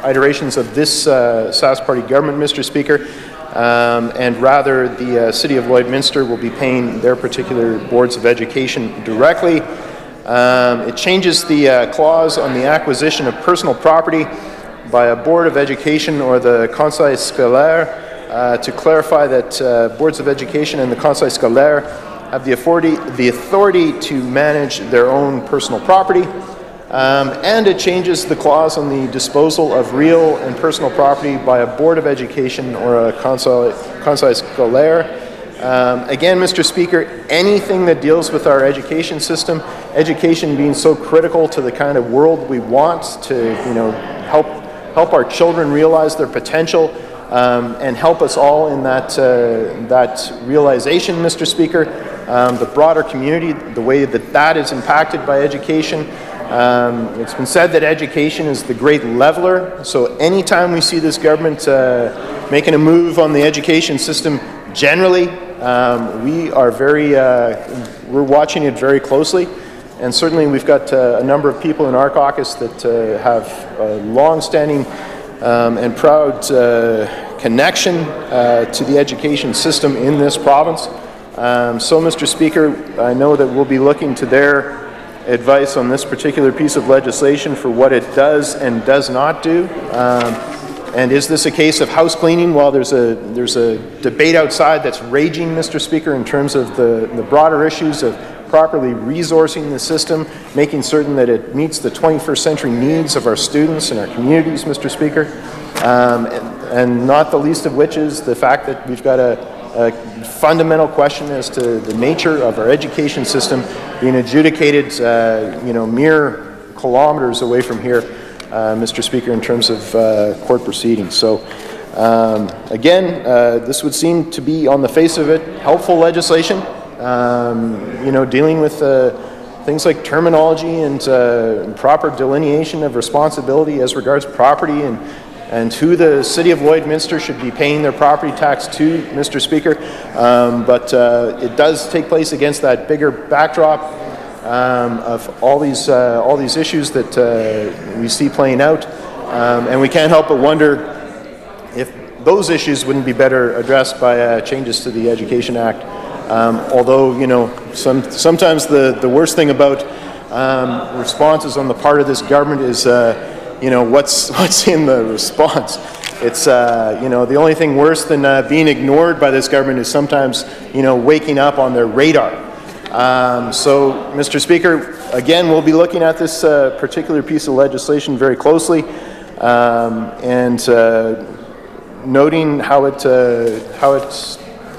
Speaker 12: iterations of this Sask Party government, Mr. Speaker, and rather the City of Lloydminster will be paying their particular boards of education directly. It changes the clause on the acquisition of personal property by a Board of Education or the Conseil Scolaire to clarify that boards of education and the Conseil Scolaire have the authority to manage their own personal property. And it changes the clause on the disposal of real and personal property by a Board of Education or a Conseil Scolaire. Again, Mr. Speaker, anything that deals with our education system, education being so critical to the kind of world we want to, help our children realize their potential and help us all in that realization, Mr. Speaker. The broader community, the way that is impacted by education. It's been said that education is the great leveler, so anytime we see this government making a move on the education system generally, we're watching it very closely, and certainly we've got a number of people in our caucus that have a long-standing and proud connection to the education system in this province. So, Mr. Speaker, I know that we'll be looking to their advice on this particular piece of legislation for what it does and does not do. And is this a case of house cleaning while there's a debate outside that's raging, Mr. Speaker, in terms of the broader issues of properly resourcing the system, making certain that it meets the 21st century needs of our students and our communities, Mr. Speaker, and not the least of which is the fact that we've got a fundamental question as to the nature of our education system being adjudicated, mere kilometers away from here, Mr. Speaker, in terms of court proceedings. So, again, this would seem to be, on the face of it, helpful legislation, dealing with things like terminology and proper delineation of responsibility as regards property and who the City of Lloydminster should be paying their property tax to, Mr. Speaker. But it does take place against that bigger backdrop of all these issues that we see playing out. And we can't help but wonder if those issues wouldn't be better addressed by changes to the Education Act. Although, sometimes the worst thing about responses on the part of this government is you know, what's in the response. It's, you know, the only thing worse than being ignored by this government is sometimes, you know, waking up on their radar. So, Mr. Speaker, again, we'll be looking at this particular piece of legislation very closely and noting how it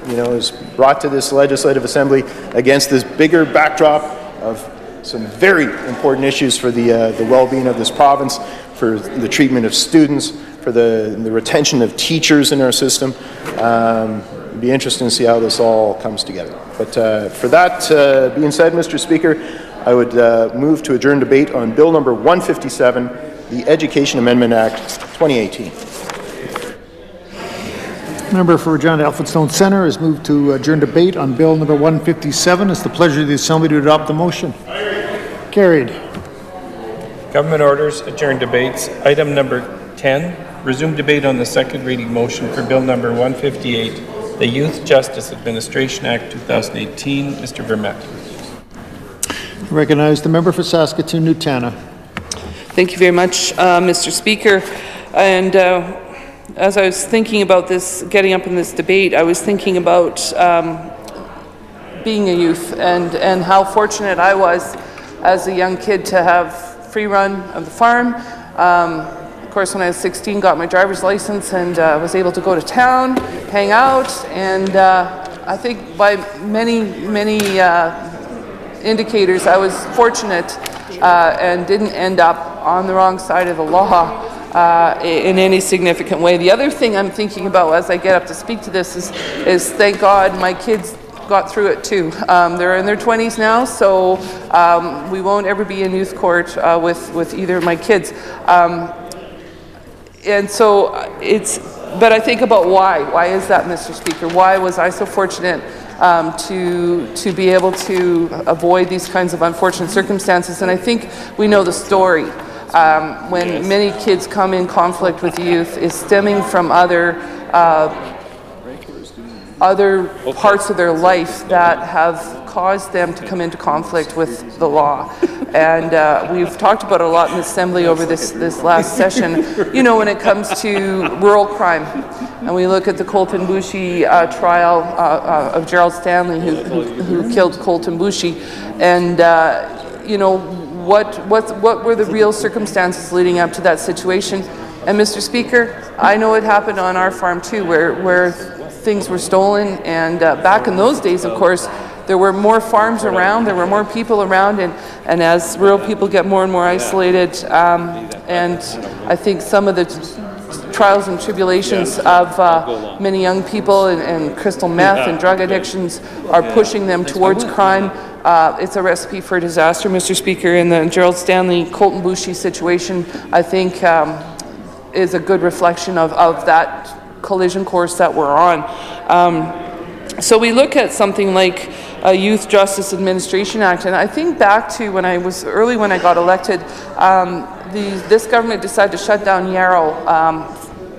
Speaker 12: you know, is brought to this Legislative Assembly against this bigger backdrop of some very important issues for the well-being of this province, for the treatment of students, for the retention of teachers in our system. It'd be interesting to see how this all comes together. But for that being said, Mr. Speaker, I would move to adjourn debate on Bill number 157, the Education Amendment Act 2018.
Speaker 1: Member for Regina Elphinstone Centre has moved to adjourn debate on Bill number 157. It's the pleasure of the Assembly to adopt the motion. Carried.
Speaker 6: Government orders, adjourn debates. Item number 10, resume debate on the second reading motion for Bill number 158, the Youth Justice Administration Act 2018. Mr. Vermette.
Speaker 1: I recognize the member for Saskatoon-Nutana.
Speaker 11: Thank you very much, Mr. Speaker. And as I was thinking about this, getting up in this debate, I was thinking about being a youth and how fortunate I was as a young kid to have free run of the farm. Of course, when I was 16, got my driver's license and was able to go to town, hang out, and I think by many indicators, I was fortunate and didn't end up on the wrong side of the law in any significant way. The other thing I'm thinking about as I get up to speak to this is thank God my kids got through it too. They're in their 20s now, so we won't ever be in youth court with either of my kids. And so but I think about why. Why is that, Mr. Speaker? Why was I so fortunate to be able to avoid these kinds of unfortunate circumstances? And I think we know the story. When many kids come in conflict with youth is stemming from other parts of their life that have caused them to come into conflict with the law. And we've talked about it a lot in the Assembly over this last session, you know, when it comes to rural crime. And we look at the Colton Boushie trial of Gerald Stanley, who killed Colton Boushie. And, you know, what were the real circumstances leading up to that situation? And Mr. Speaker, I know it happened on our farm too, where things were stolen. And back in those days, of course, there were more farms around, there were more people around, and as rural people get more and more isolated, and I think some of the trials and tribulations of many young people and crystal meth and drug addictions are pushing them towards crime. It's a recipe for disaster, Mr. Speaker, and the Gerald Stanley Colton Boushie situation, I think, is a good reflection of that collision course that we're on. So we look at something like a Youth Justice Administration Act, and I think back to when I got elected, this government decided to shut down Yarrow,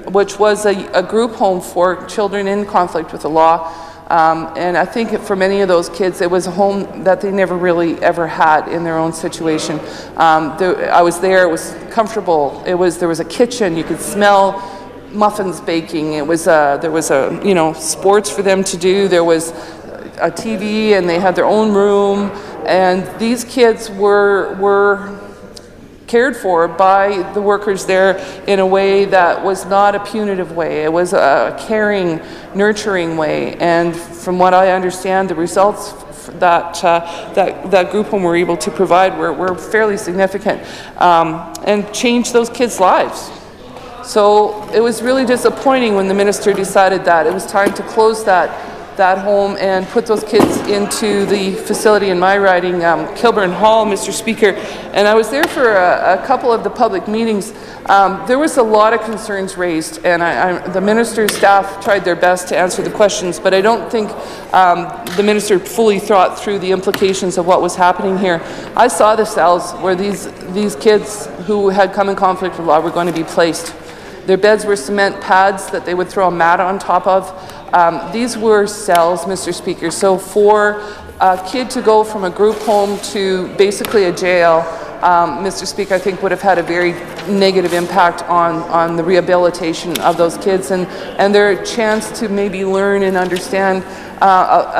Speaker 11: which was a group home for children in conflict with the law. And I think for many of those kids, it was a home that they never really ever had in their own situation. I was there, it was comfortable, there was a kitchen, you could smell muffins baking, there was sports for them to do, there was a TV, and they had their own room, and these kids were cared for by the workers there in a way that was not a punitive way. It was a caring, nurturing way. And from what I understand, the results that group home were able to provide were fairly significant and changed those kids' lives. So it was really disappointing when the minister decided that it was time to close that home and put those kids into the facility in my riding, Kilburn Hall, Mr. Speaker. And I was there for a couple of the public meetings. There was a lot of concerns raised, and the minister's staff tried their best to answer the questions, but I don't think the minister fully thought through the implications of what was happening here. I saw the cells where these kids who had come in conflict with law were going to be placed. Their beds were cement pads that they would throw a mat on top of. These were cells, Mr. Speaker. So for a kid to go from a group home to basically a jail Mr. Speaker, I think would have had a very negative impact on the rehabilitation of those kids and their chance to maybe learn and understand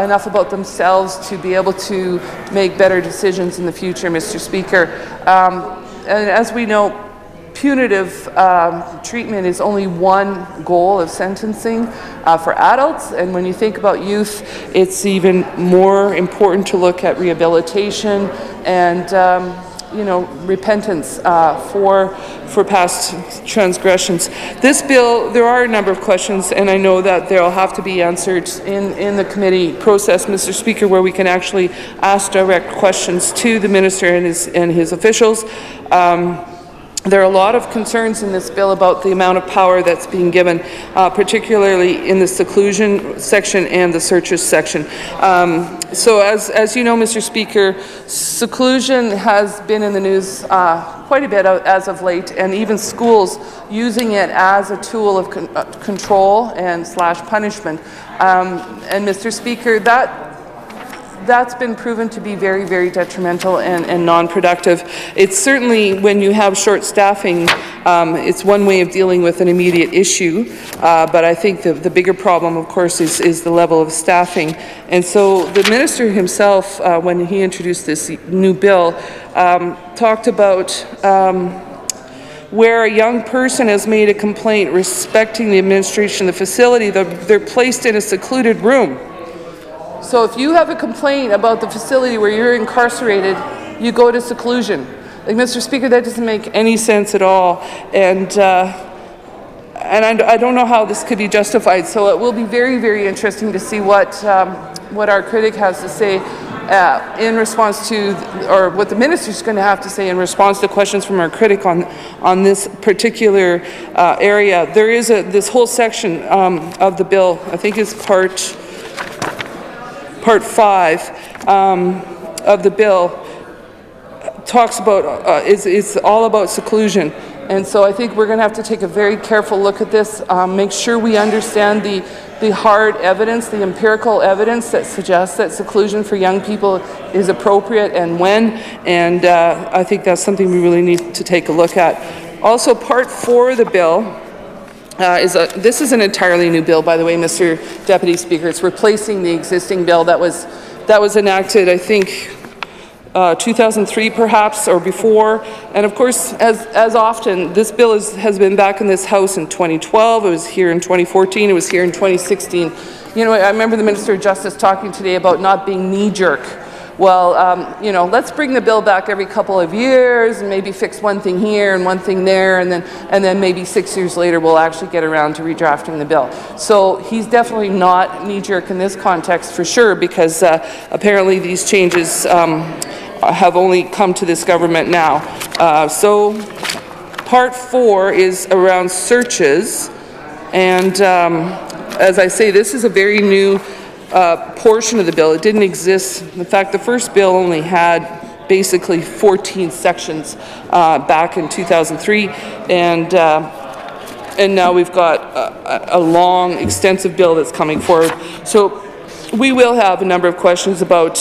Speaker 11: enough about themselves to be able to make better decisions in the future, Mr. Speaker. And as we know, punitive treatment is only one goal of sentencing for adults, and when you think about youth, it's even more important to look at rehabilitation and repentance for past transgressions. This bill, there are a number of questions, and I know that they'll have to be answered in the committee process, Mr. Speaker, where we can actually ask direct questions to the minister and his officials. There are a lot of concerns in this bill about the amount of power that's being given, particularly in the seclusion section and the searches section. So as you know, Mr. Speaker, seclusion has been in the news quite a bit as of late, and even schools using it as a tool of control and / punishment. And Mr. Speaker, that's been proven to be very, very detrimental and non-productive. It's certainly, when you have short staffing, it's one way of dealing with an immediate issue, but I think the bigger problem, of course, is the level of staffing. And so the minister himself, when he introduced this new bill, talked about where a young person has made a complaint respecting the administration of the facility, they're placed in a secluded room. So if you have a complaint about the facility where you're incarcerated, you go to seclusion. Like, Mr. Speaker, that doesn't make any sense at all. And I don't know how this could be justified. So it will be very, very interesting to see what our critic has to say in response to, or what the minister's going to have to say in response to questions from our critic on this particular area. There is this whole section of the bill, I think it's Part 5 of the bill, talks about, it's all about seclusion. And so I think we're going to have to take a very careful look at this, make sure we understand the hard evidence, the empirical evidence that suggests that seclusion for young people is appropriate and when, and I think that's something we really need to take a look at. Also, Part 4 of the bill, this is an entirely new bill, by the way, Mr. Deputy Speaker. It's replacing the existing bill that was enacted, I think, 2003 perhaps, or before. And of course, as often, this bill has been back in this House in 2012, it was here in 2014, it was here in 2016. You know, I remember the Minister of Justice talking today about not being knee-jerk. Well, let's bring the bill back every couple of years and maybe fix one thing here and one thing there, and then maybe 6 years later we'll actually get around to redrafting the bill. So he's definitely not knee-jerk in this context for sure, because apparently these changes have only come to this government now. So Part 4 is around searches, and as I say, this is a very new portion of the bill. It didn't exist. In fact, the first bill only had basically 14 sections back in 2003, and now we've got a long, extensive bill that's coming forward. So we will have a number of questions about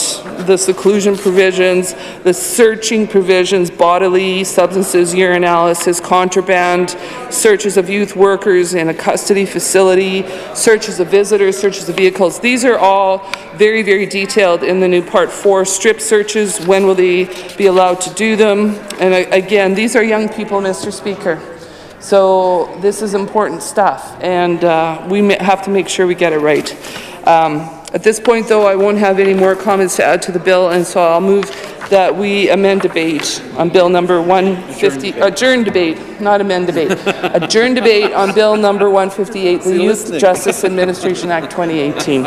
Speaker 11: the seclusion provisions, the searching provisions, bodily substances, urinalysis, contraband, searches of youth workers in a custody facility, searches of visitors, searches of vehicles. These are all very, very detailed in the new Part 4. Strip searches, when will they be allowed to do them? And again, these are young people, Mr. Speaker. So this is important stuff, and we have to make sure we get it right. At this point, though, I won't have any more comments to add to the bill, and so I'll move that we amend debate on Bill number 150, adjourn debate, not amend debate, adjourn debate on Bill number 158, the Youth Justice Administration Act 2018.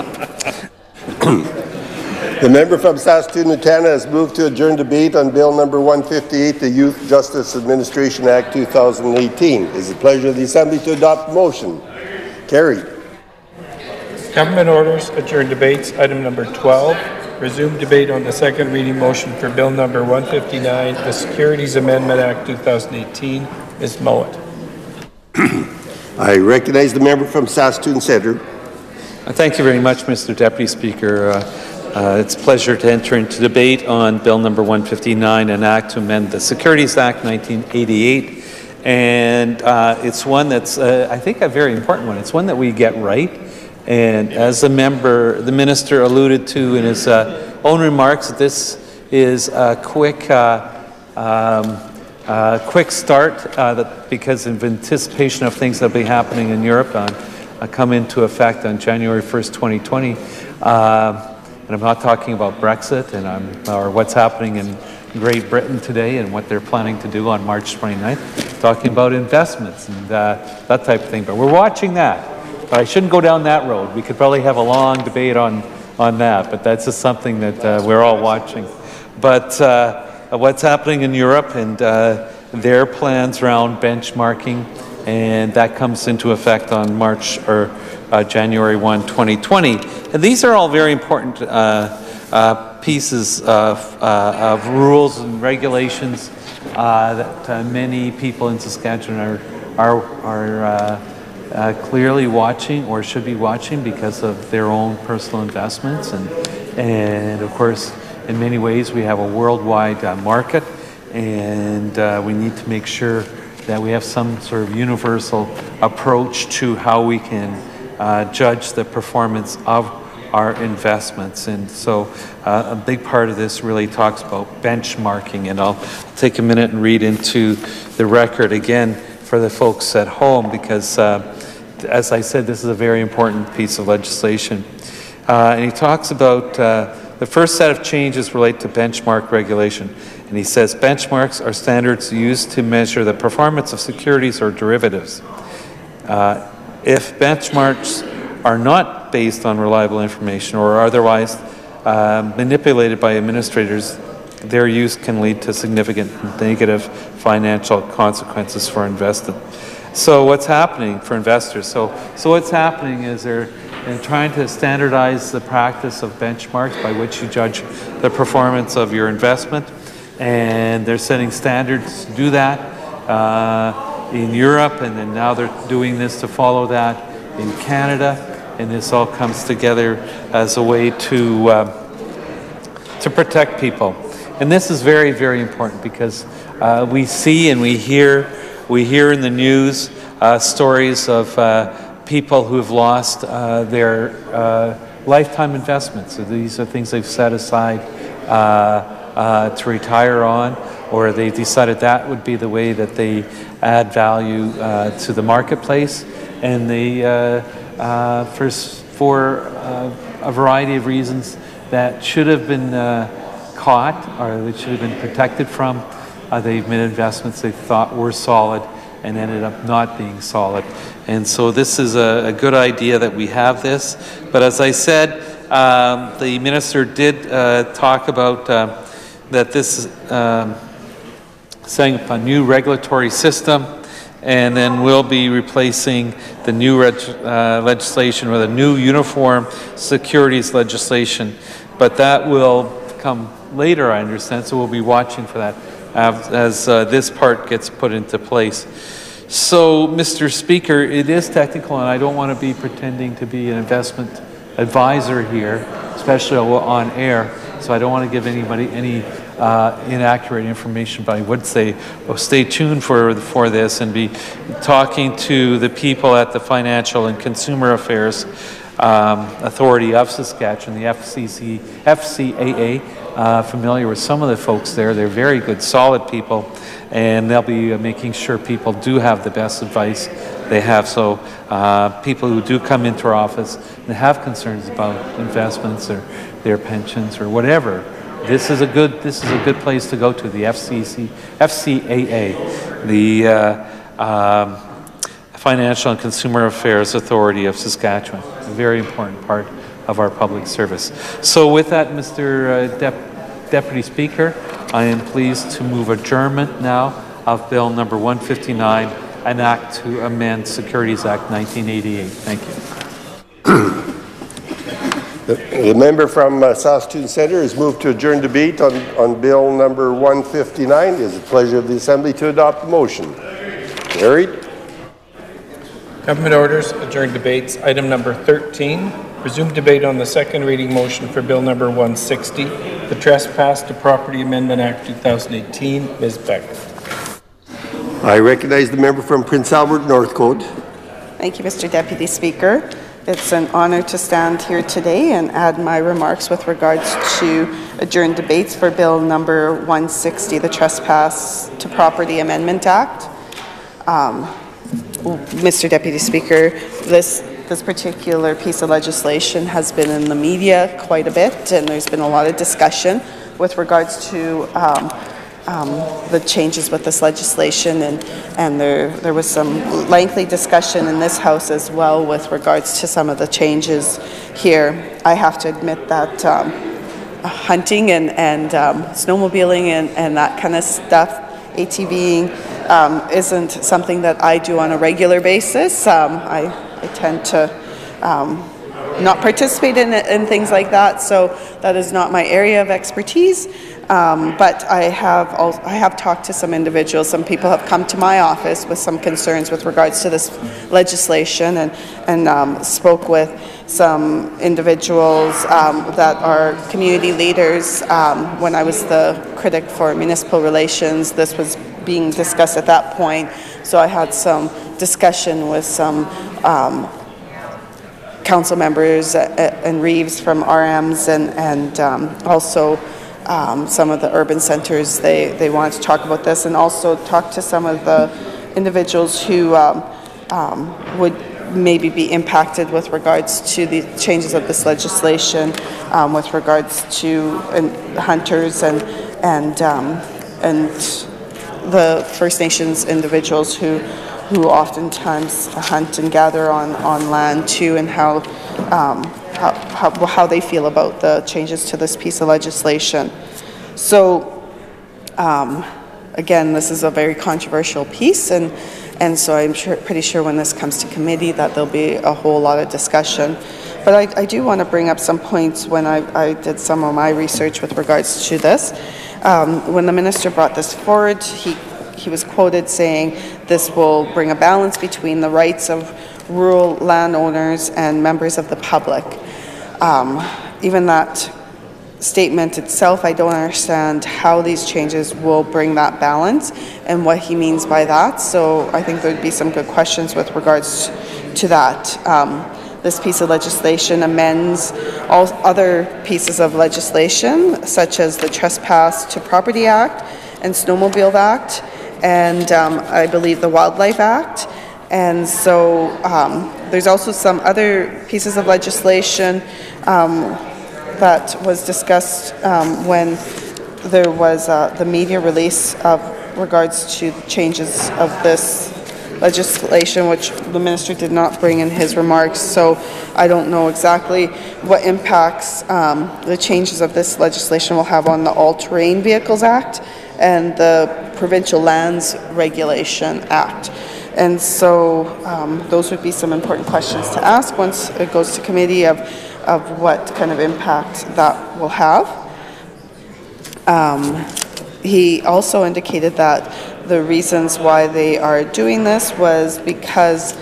Speaker 15: The member from Saskatoon-Nutana has moved to adjourn debate on Bill number 158, the Youth Justice Administration Act 2018. It is the pleasure of the Assembly to adopt the motion. Carried.
Speaker 6: Government orders, adjourn debates. Item number 12, resume debate on the second reading motion for Bill number 159, the Securities Amendment Act 2018. Ms. Mowat.
Speaker 15: I recognize the member from Saskatoon Centre.
Speaker 16: Thank you very much, Mr. Deputy Speaker. It's a pleasure to enter into debate on Bill number 159, an act to amend the Securities Act 1988. And it's one that's, I think, a very important one. It's one that we get right. And as the minister alluded to in his own remarks, this is a quick start because of anticipation of things that will be happening in Europe come into effect on January 1st, 2020. And I'm not talking about Brexit or what's happening in Great Britain today and what they're planning to do on March 29th. I'm talking about investments and that type of thing. But we're watching that. But I shouldn't go down that road. We could probably have a long debate on that, but that's just something that we're all watching. But what's happening in Europe and their plans around benchmarking, and that comes into effect on January 1, 2020. And these are all very important pieces of rules and regulations that many people in Saskatchewan are clearly watching or should be watching because of their own personal investments. And of course, in many ways, we have a worldwide market, and we need to make sure that we have some sort of universal approach to how we can judge the performance of our investments. And so a big part of this really talks about benchmarking, and I'll take a minute and read into the record again for the folks at home because, as I said, this is a very important piece of legislation. And he talks about the first set of changes relate to benchmark regulation. And he says benchmarks are standards used to measure the performance of securities or derivatives. If benchmarks are not based on reliable information or are otherwise manipulated by administrators, their use can lead to significant negative financial consequences for investors. So what's happening for investors? So what's happening is they're trying to standardize the practice of benchmarks by which you judge the performance of your investment, and they're setting standards to do that in Europe, and then now they're doing this to follow that in Canada, and this all comes together as a way to protect people. And this is very, very important because we see and we hear in the news stories of people who have lost their lifetime investments. So these are things they've set aside to retire on, or they decided that would be the way that they add value to the marketplace, and they for a variety of reasons that should have been caught or they should have been protected from, they've made investments they thought were solid and ended up not being solid. And so this is a good idea that we have this. But as I said, the minister did talk about that this is setting up a new regulatory system, and then we'll be replacing the new legislation with a new uniform securities legislation. But that will come later, I understand, so we'll be watching for that as this part gets put into place. So, Mr. Speaker, it is technical, and I don't want to be pretending to be an investment advisor here, especially on air, so I don't want to give anybody any inaccurate information, but I would say, well, stay tuned for this and be talking to the people at the Financial and Consumer Affairs Authority of Saskatchewan, the FCAA, familiar with some of the folks there. They're very good, solid people, and they'll be making sure people do have the best advice they have. So people who do come into our office and have concerns about investments or their pensions or whatever, this is a good place to go to, the FCAA, the Financial and Consumer Affairs Authority of Saskatchewan. A very important part of our public service. So with that, Mr. Deputy Speaker, I am pleased to move adjournment now of Bill number 159, an act to amend Securities Act 1988. Thank you.
Speaker 15: The member from Saskatoon Centre has moved to adjourn debate on Bill number 159. It is the pleasure of the Assembly to adopt the motion. Carried.
Speaker 6: Government orders, adjourned debates. Item number 13. Resume debate on the second reading motion for Bill number 160, the Trespass to Property Amendment Act 2018. Ms. Beck.
Speaker 15: I recognize the member from Prince Albert Northcote.
Speaker 17: Thank you, Mr. Deputy Speaker. It's an honour to stand here today and add my remarks with regards to adjourned debates for Bill number 160, the Trespass to Property Amendment Act. Mr. Deputy Speaker, this particular piece of legislation has been in the media quite a bit, and there's been a lot of discussion with regards to the changes with this legislation, and there was some lengthy discussion in this House as well with regards to some of the changes here. I have to admit that hunting and snowmobiling and that kind of stuff, ATVing, isn't something that I do on a regular basis. I tend to not participate in things like that, so that is not my area of expertise. But I have talked to some individuals. Some people have come to my office with some concerns with regards to this legislation, and spoke with some individuals that are community leaders. When I was the critic for municipal relations, this was being discussed at that point. So I had some discussion with some council members and Reeves from RMs, and also some of the urban centers. They wanted to talk about this, and also talk to some of the individuals who would maybe be impacted with regards to the changes of this legislation, with regards to hunters and the First Nations individuals who oftentimes hunt and gather on land too, and how they feel about the changes to this piece of legislation. So again, this is a very controversial piece, and so I'm pretty sure when this comes to committee that there'll be a whole lot of discussion. But I do want to bring up some points when I did some of my research with regards to this. When the minister brought this forward, he was quoted saying this will bring a balance between the rights of rural landowners and members of the public. Even that statement itself, I don't understand how these changes will bring that balance and what he means by that. So I think there'd be some good questions with regards to that. This piece of legislation amends all other pieces of legislation, such as the Trespass to Property Act and Snowmobile Act, and I believe the Wildlife Act. And so there's also some other pieces of legislation that was discussed when there was the media release of regards to the changes of this legislation, which the minister did not bring in his remarks. So I don't know exactly what impacts the changes of this legislation will have on the All-Terrain Vehicles Act and the Provincial Lands Regulation Act. And so those would be some important questions to ask once it goes to committee of what kind of impact that will have. He also indicated that the reasons why they are doing this was because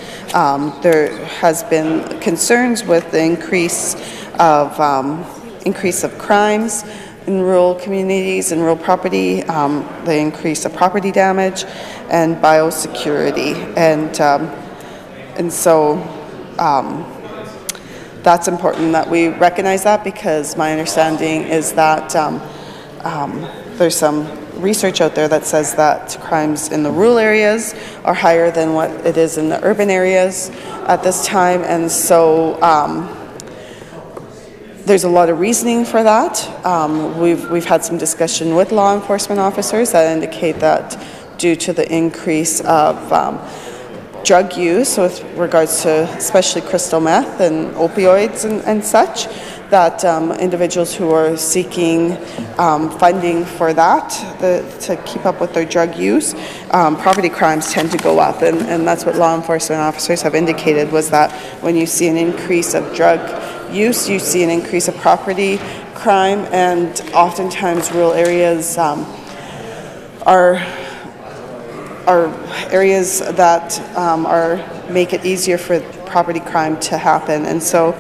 Speaker 17: there has been concerns with the increase of crimes in rural communities and rural property, the increase of property damage and biosecurity, and so that's important that we recognize that, because my understanding is that there's some research out there that says that crimes in the rural areas are higher than what it is in the urban areas at this time, and so there's a lot of reasoning for that. We've had some discussion with law enforcement officers that indicate that due to the increase of drug use with regards to especially crystal meth and opioids and such, that individuals who are seeking funding for that, to keep up with their drug use, property crimes tend to go up, and that's what law enforcement officers have indicated, was that when you see an increase of drug use, you see an increase of property crime, and oftentimes rural areas are areas that make it easier for property crime to happen. And so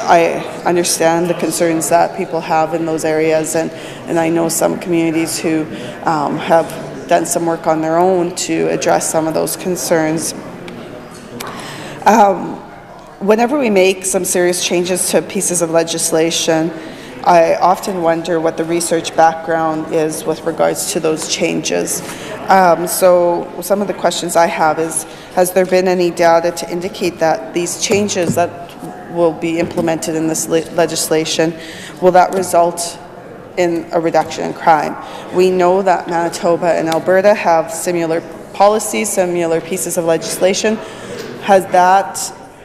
Speaker 17: I understand the concerns that people have in those areas, and I know some communities who have done some work on their own to address some of those concerns. Whenever we make some serious changes to pieces of legislation, I often wonder what the research background is with regards to those changes. So some of the questions I have is, has there been any data to indicate that these changes that will be implemented in this legislation, will that result in a reduction in crime? We know that Manitoba and Alberta have similar policies, similar pieces of legislation. Has that,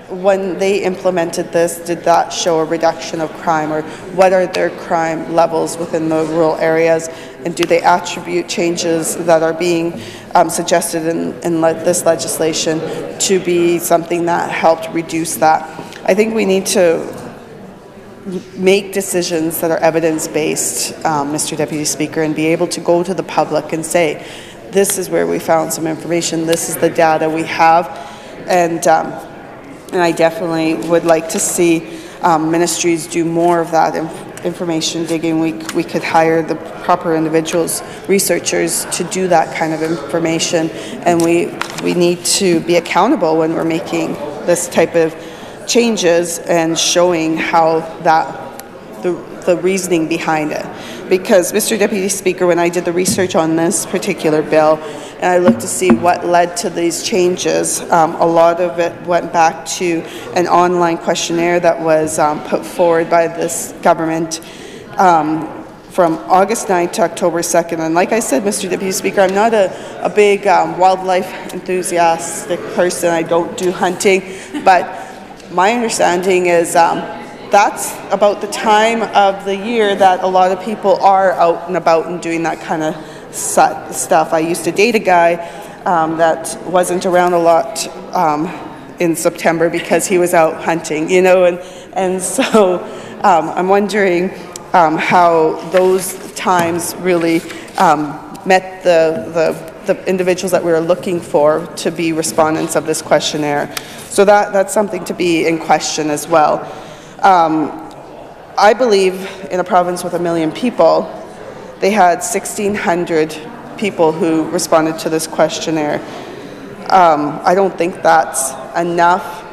Speaker 17: when they implemented this, did that show a reduction of crime, or what are their crime levels within the rural areas, and do they attribute changes that are being suggested in this legislation to be something that helped reduce that? I think we need to make decisions that are evidence-based, Mr. Deputy Speaker, and be able to go to the public and say, this is where we found some information, this is the data we have, and I definitely would like to see ministries do more of that information digging. We could hire the proper individuals, researchers, to do that kind of information, and we need to be accountable when we're making this type of changes and showing how the reasoning behind it. Because, Mr. Deputy Speaker, when I did the research on this particular bill, and I looked to see what led to these changes, a lot of it went back to an online questionnaire that was put forward by this government from August 9th to October 2nd. And like I said, Mr. Deputy Speaker, I'm not a big wildlife enthusiastic person. I don't do hunting, but my understanding is that's about the time of the year that a lot of people are out and about and doing that kind of stuff. I used to date a guy that wasn't around a lot in September because he was out hunting, you know, and so I'm wondering how those times really met the individuals that we were looking for to be respondents of this questionnaire. So that's something to be in question as well. I believe in a province with 1 million people, they had 1,600 people who responded to this questionnaire. I don't think that's enough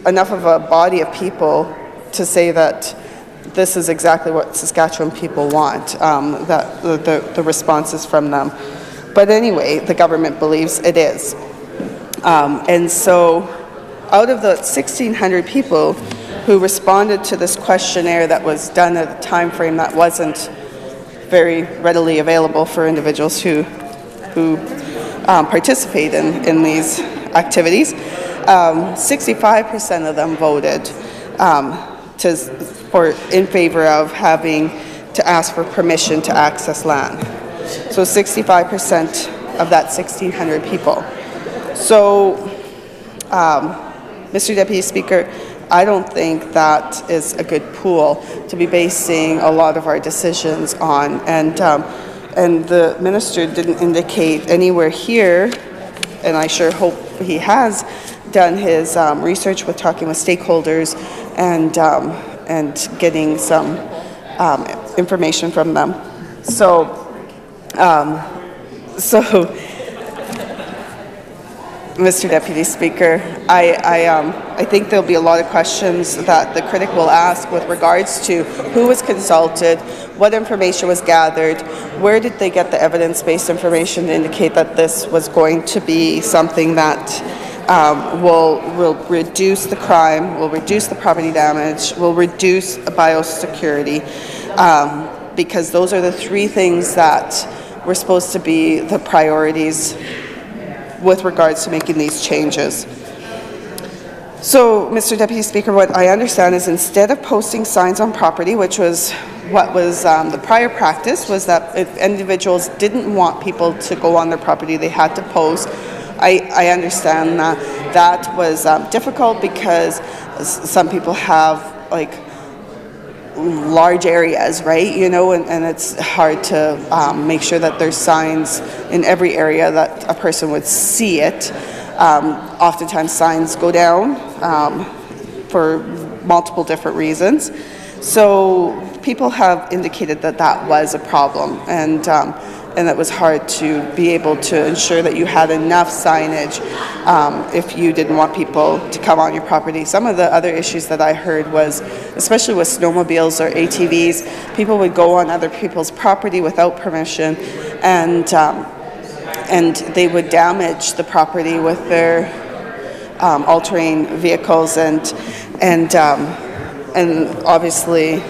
Speaker 17: of a body of people to say that this is exactly what Saskatchewan people want, that the responses from them. But anyway, the government believes it is. And so out of the 1,600 people who responded to this questionnaire that was done at a time frame that wasn't very readily available for individuals who participate in these activities, 65% of them voted in favor of having to ask for permission to access land. So 65% of that 1,600 people. So, Mr. Deputy Speaker, I don't think that is a good pool to be basing a lot of our decisions on. And the minister didn't indicate anywhere here, and I sure hope he has done his research with talking with stakeholders and getting some information from them. So, Mr. Deputy Speaker, I think there'll be a lot of questions that the critic will ask with regards to who was consulted, what information was gathered, where did they get the evidence-based information to indicate that this was going to be something that will reduce the crime, will reduce the property damage, will reduce biosecurity, because those are the three things that were supposed to be the priorities with regards to making these changes. So, Mr. Deputy Speaker, what I understand is instead of posting signs on property, which was what was the prior practice, was that if individuals didn't want people to go on their property, they had to post. I understand that was difficult because some people have like large areas, right, you know, and it's hard to make sure that there's signs in every area that a person would see it. Oftentimes signs go down for multiple different reasons. So people have indicated that that was a problem, and it was hard to be able to ensure that you had enough signage if you didn't want people to come on your property. Some of the other issues that I heard was, especially with snowmobiles or ATVs, people would go on other people's property without permission, and they would damage the property with their all-terrain vehicles, and obviously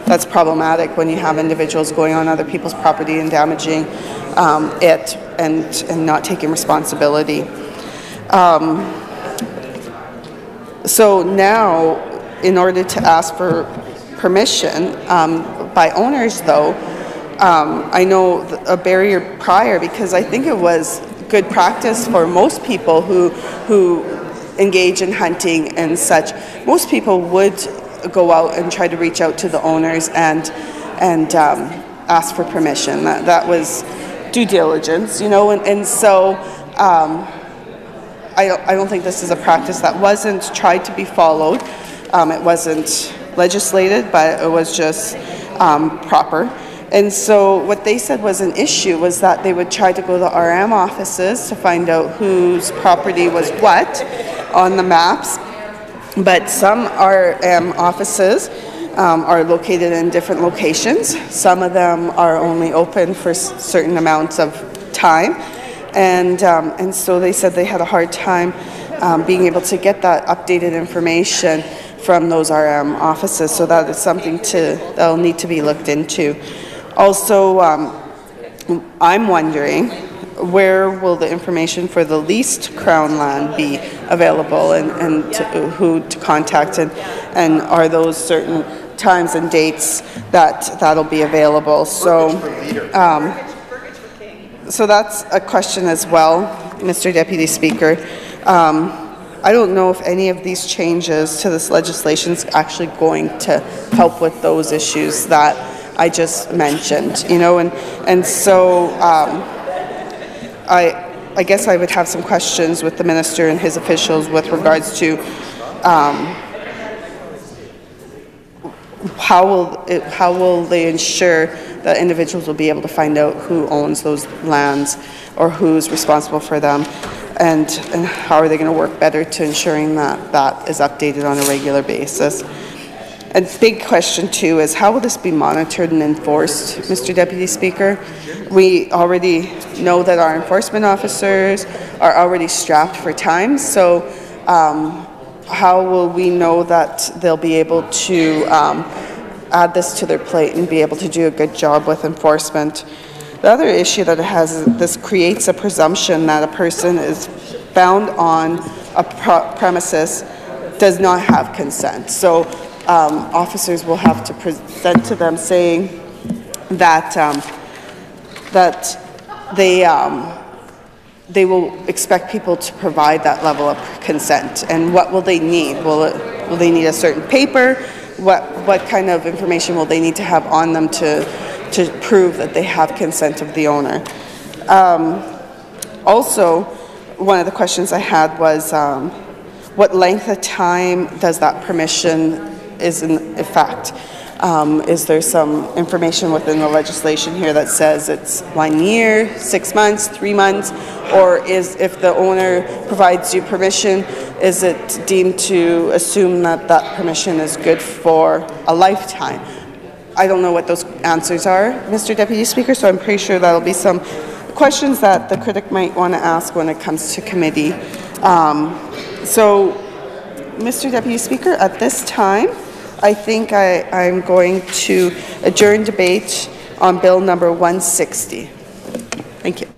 Speaker 17: that's problematic when you have individuals going on other people's property and damaging it and not taking responsibility. So now, in order to ask for permission by owners, though, I know a barrier prior, because I think it was good practice for most people who engage in hunting and such. Most people would go out and try to reach out to the owners and ask for permission. That was due diligence, you know, and so I don't think this is a practice that wasn't tried to be followed. It wasn't legislated, but it was just proper. And so what they said was an issue was that they would try to go to the RM offices to find out whose property was what on the maps. But some RM offices are located in different locations. Some of them are only open for certain amounts of time. And so they said they had a hard time being able to get that updated information from those RM offices. So that is something that'll need to be looked into. Also, I'm wondering, where will the information for the leased Crown land be available, and who to contact, and are those certain times and dates that'll be available? So, so that's a question as well, Mr. Deputy Speaker. I don't know if any of these changes to this legislation is actually going to help with those issues that I just mentioned, you know, and so I guess I would have some questions with the minister and his officials with regards to how will they ensure that individuals will be able to find out who owns those lands or who's responsible for them, and how are they going to work better to ensuring that that is updated on a regular basis. A big question too is, how will this be monitored and enforced, Mr. Deputy Speaker? We already know that our enforcement officers are already strapped for time, so how will we know that they'll be able to add this to their plate and be able to do a good job with enforcement? The other issue that it has is this creates a presumption that a person is found on a premises does not have consent. So officers will have to present to them saying that they will expect people to provide that level of consent. And what will they need? Will they need a certain paper? What kind of information will they need to have on them to prove that they have consent of the owner? Also, one of the questions I had was, what length of time does that permission is in effect? Is there some information within the legislation here that says it's 1 year, 6 months, 3 months, or if the owner provides you permission, is it deemed to assume that that permission is good for a lifetime? I don't know what those answers are, Mr. Deputy Speaker, so I'm pretty sure that'll be some questions that the critic might want to ask when it comes to committee. So, Mr. Deputy Speaker, at this time, I think I'm going to adjourn debate on Bill number 160. Thank you.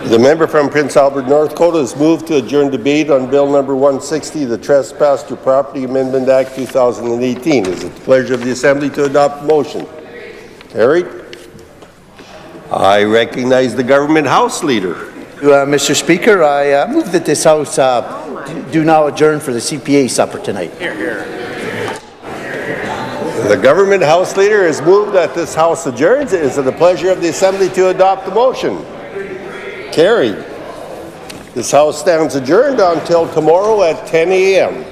Speaker 15: The member from Prince Albert, North Dakota has moved to adjourn debate on Bill number 160, the Trespass to Property Amendment Act 2018. Is it the pleasure of the Assembly to adopt the motion? Carried. I recognize the Government House Leader.
Speaker 3: Mr. Speaker, I move that this House do now adjourn for the CPA supper tonight.
Speaker 15: Hear, hear. The Government House Leader has moved that this House adjourns. Is it the pleasure of the Assembly to adopt the motion? Carried. This House stands adjourned until tomorrow at 10 a.m.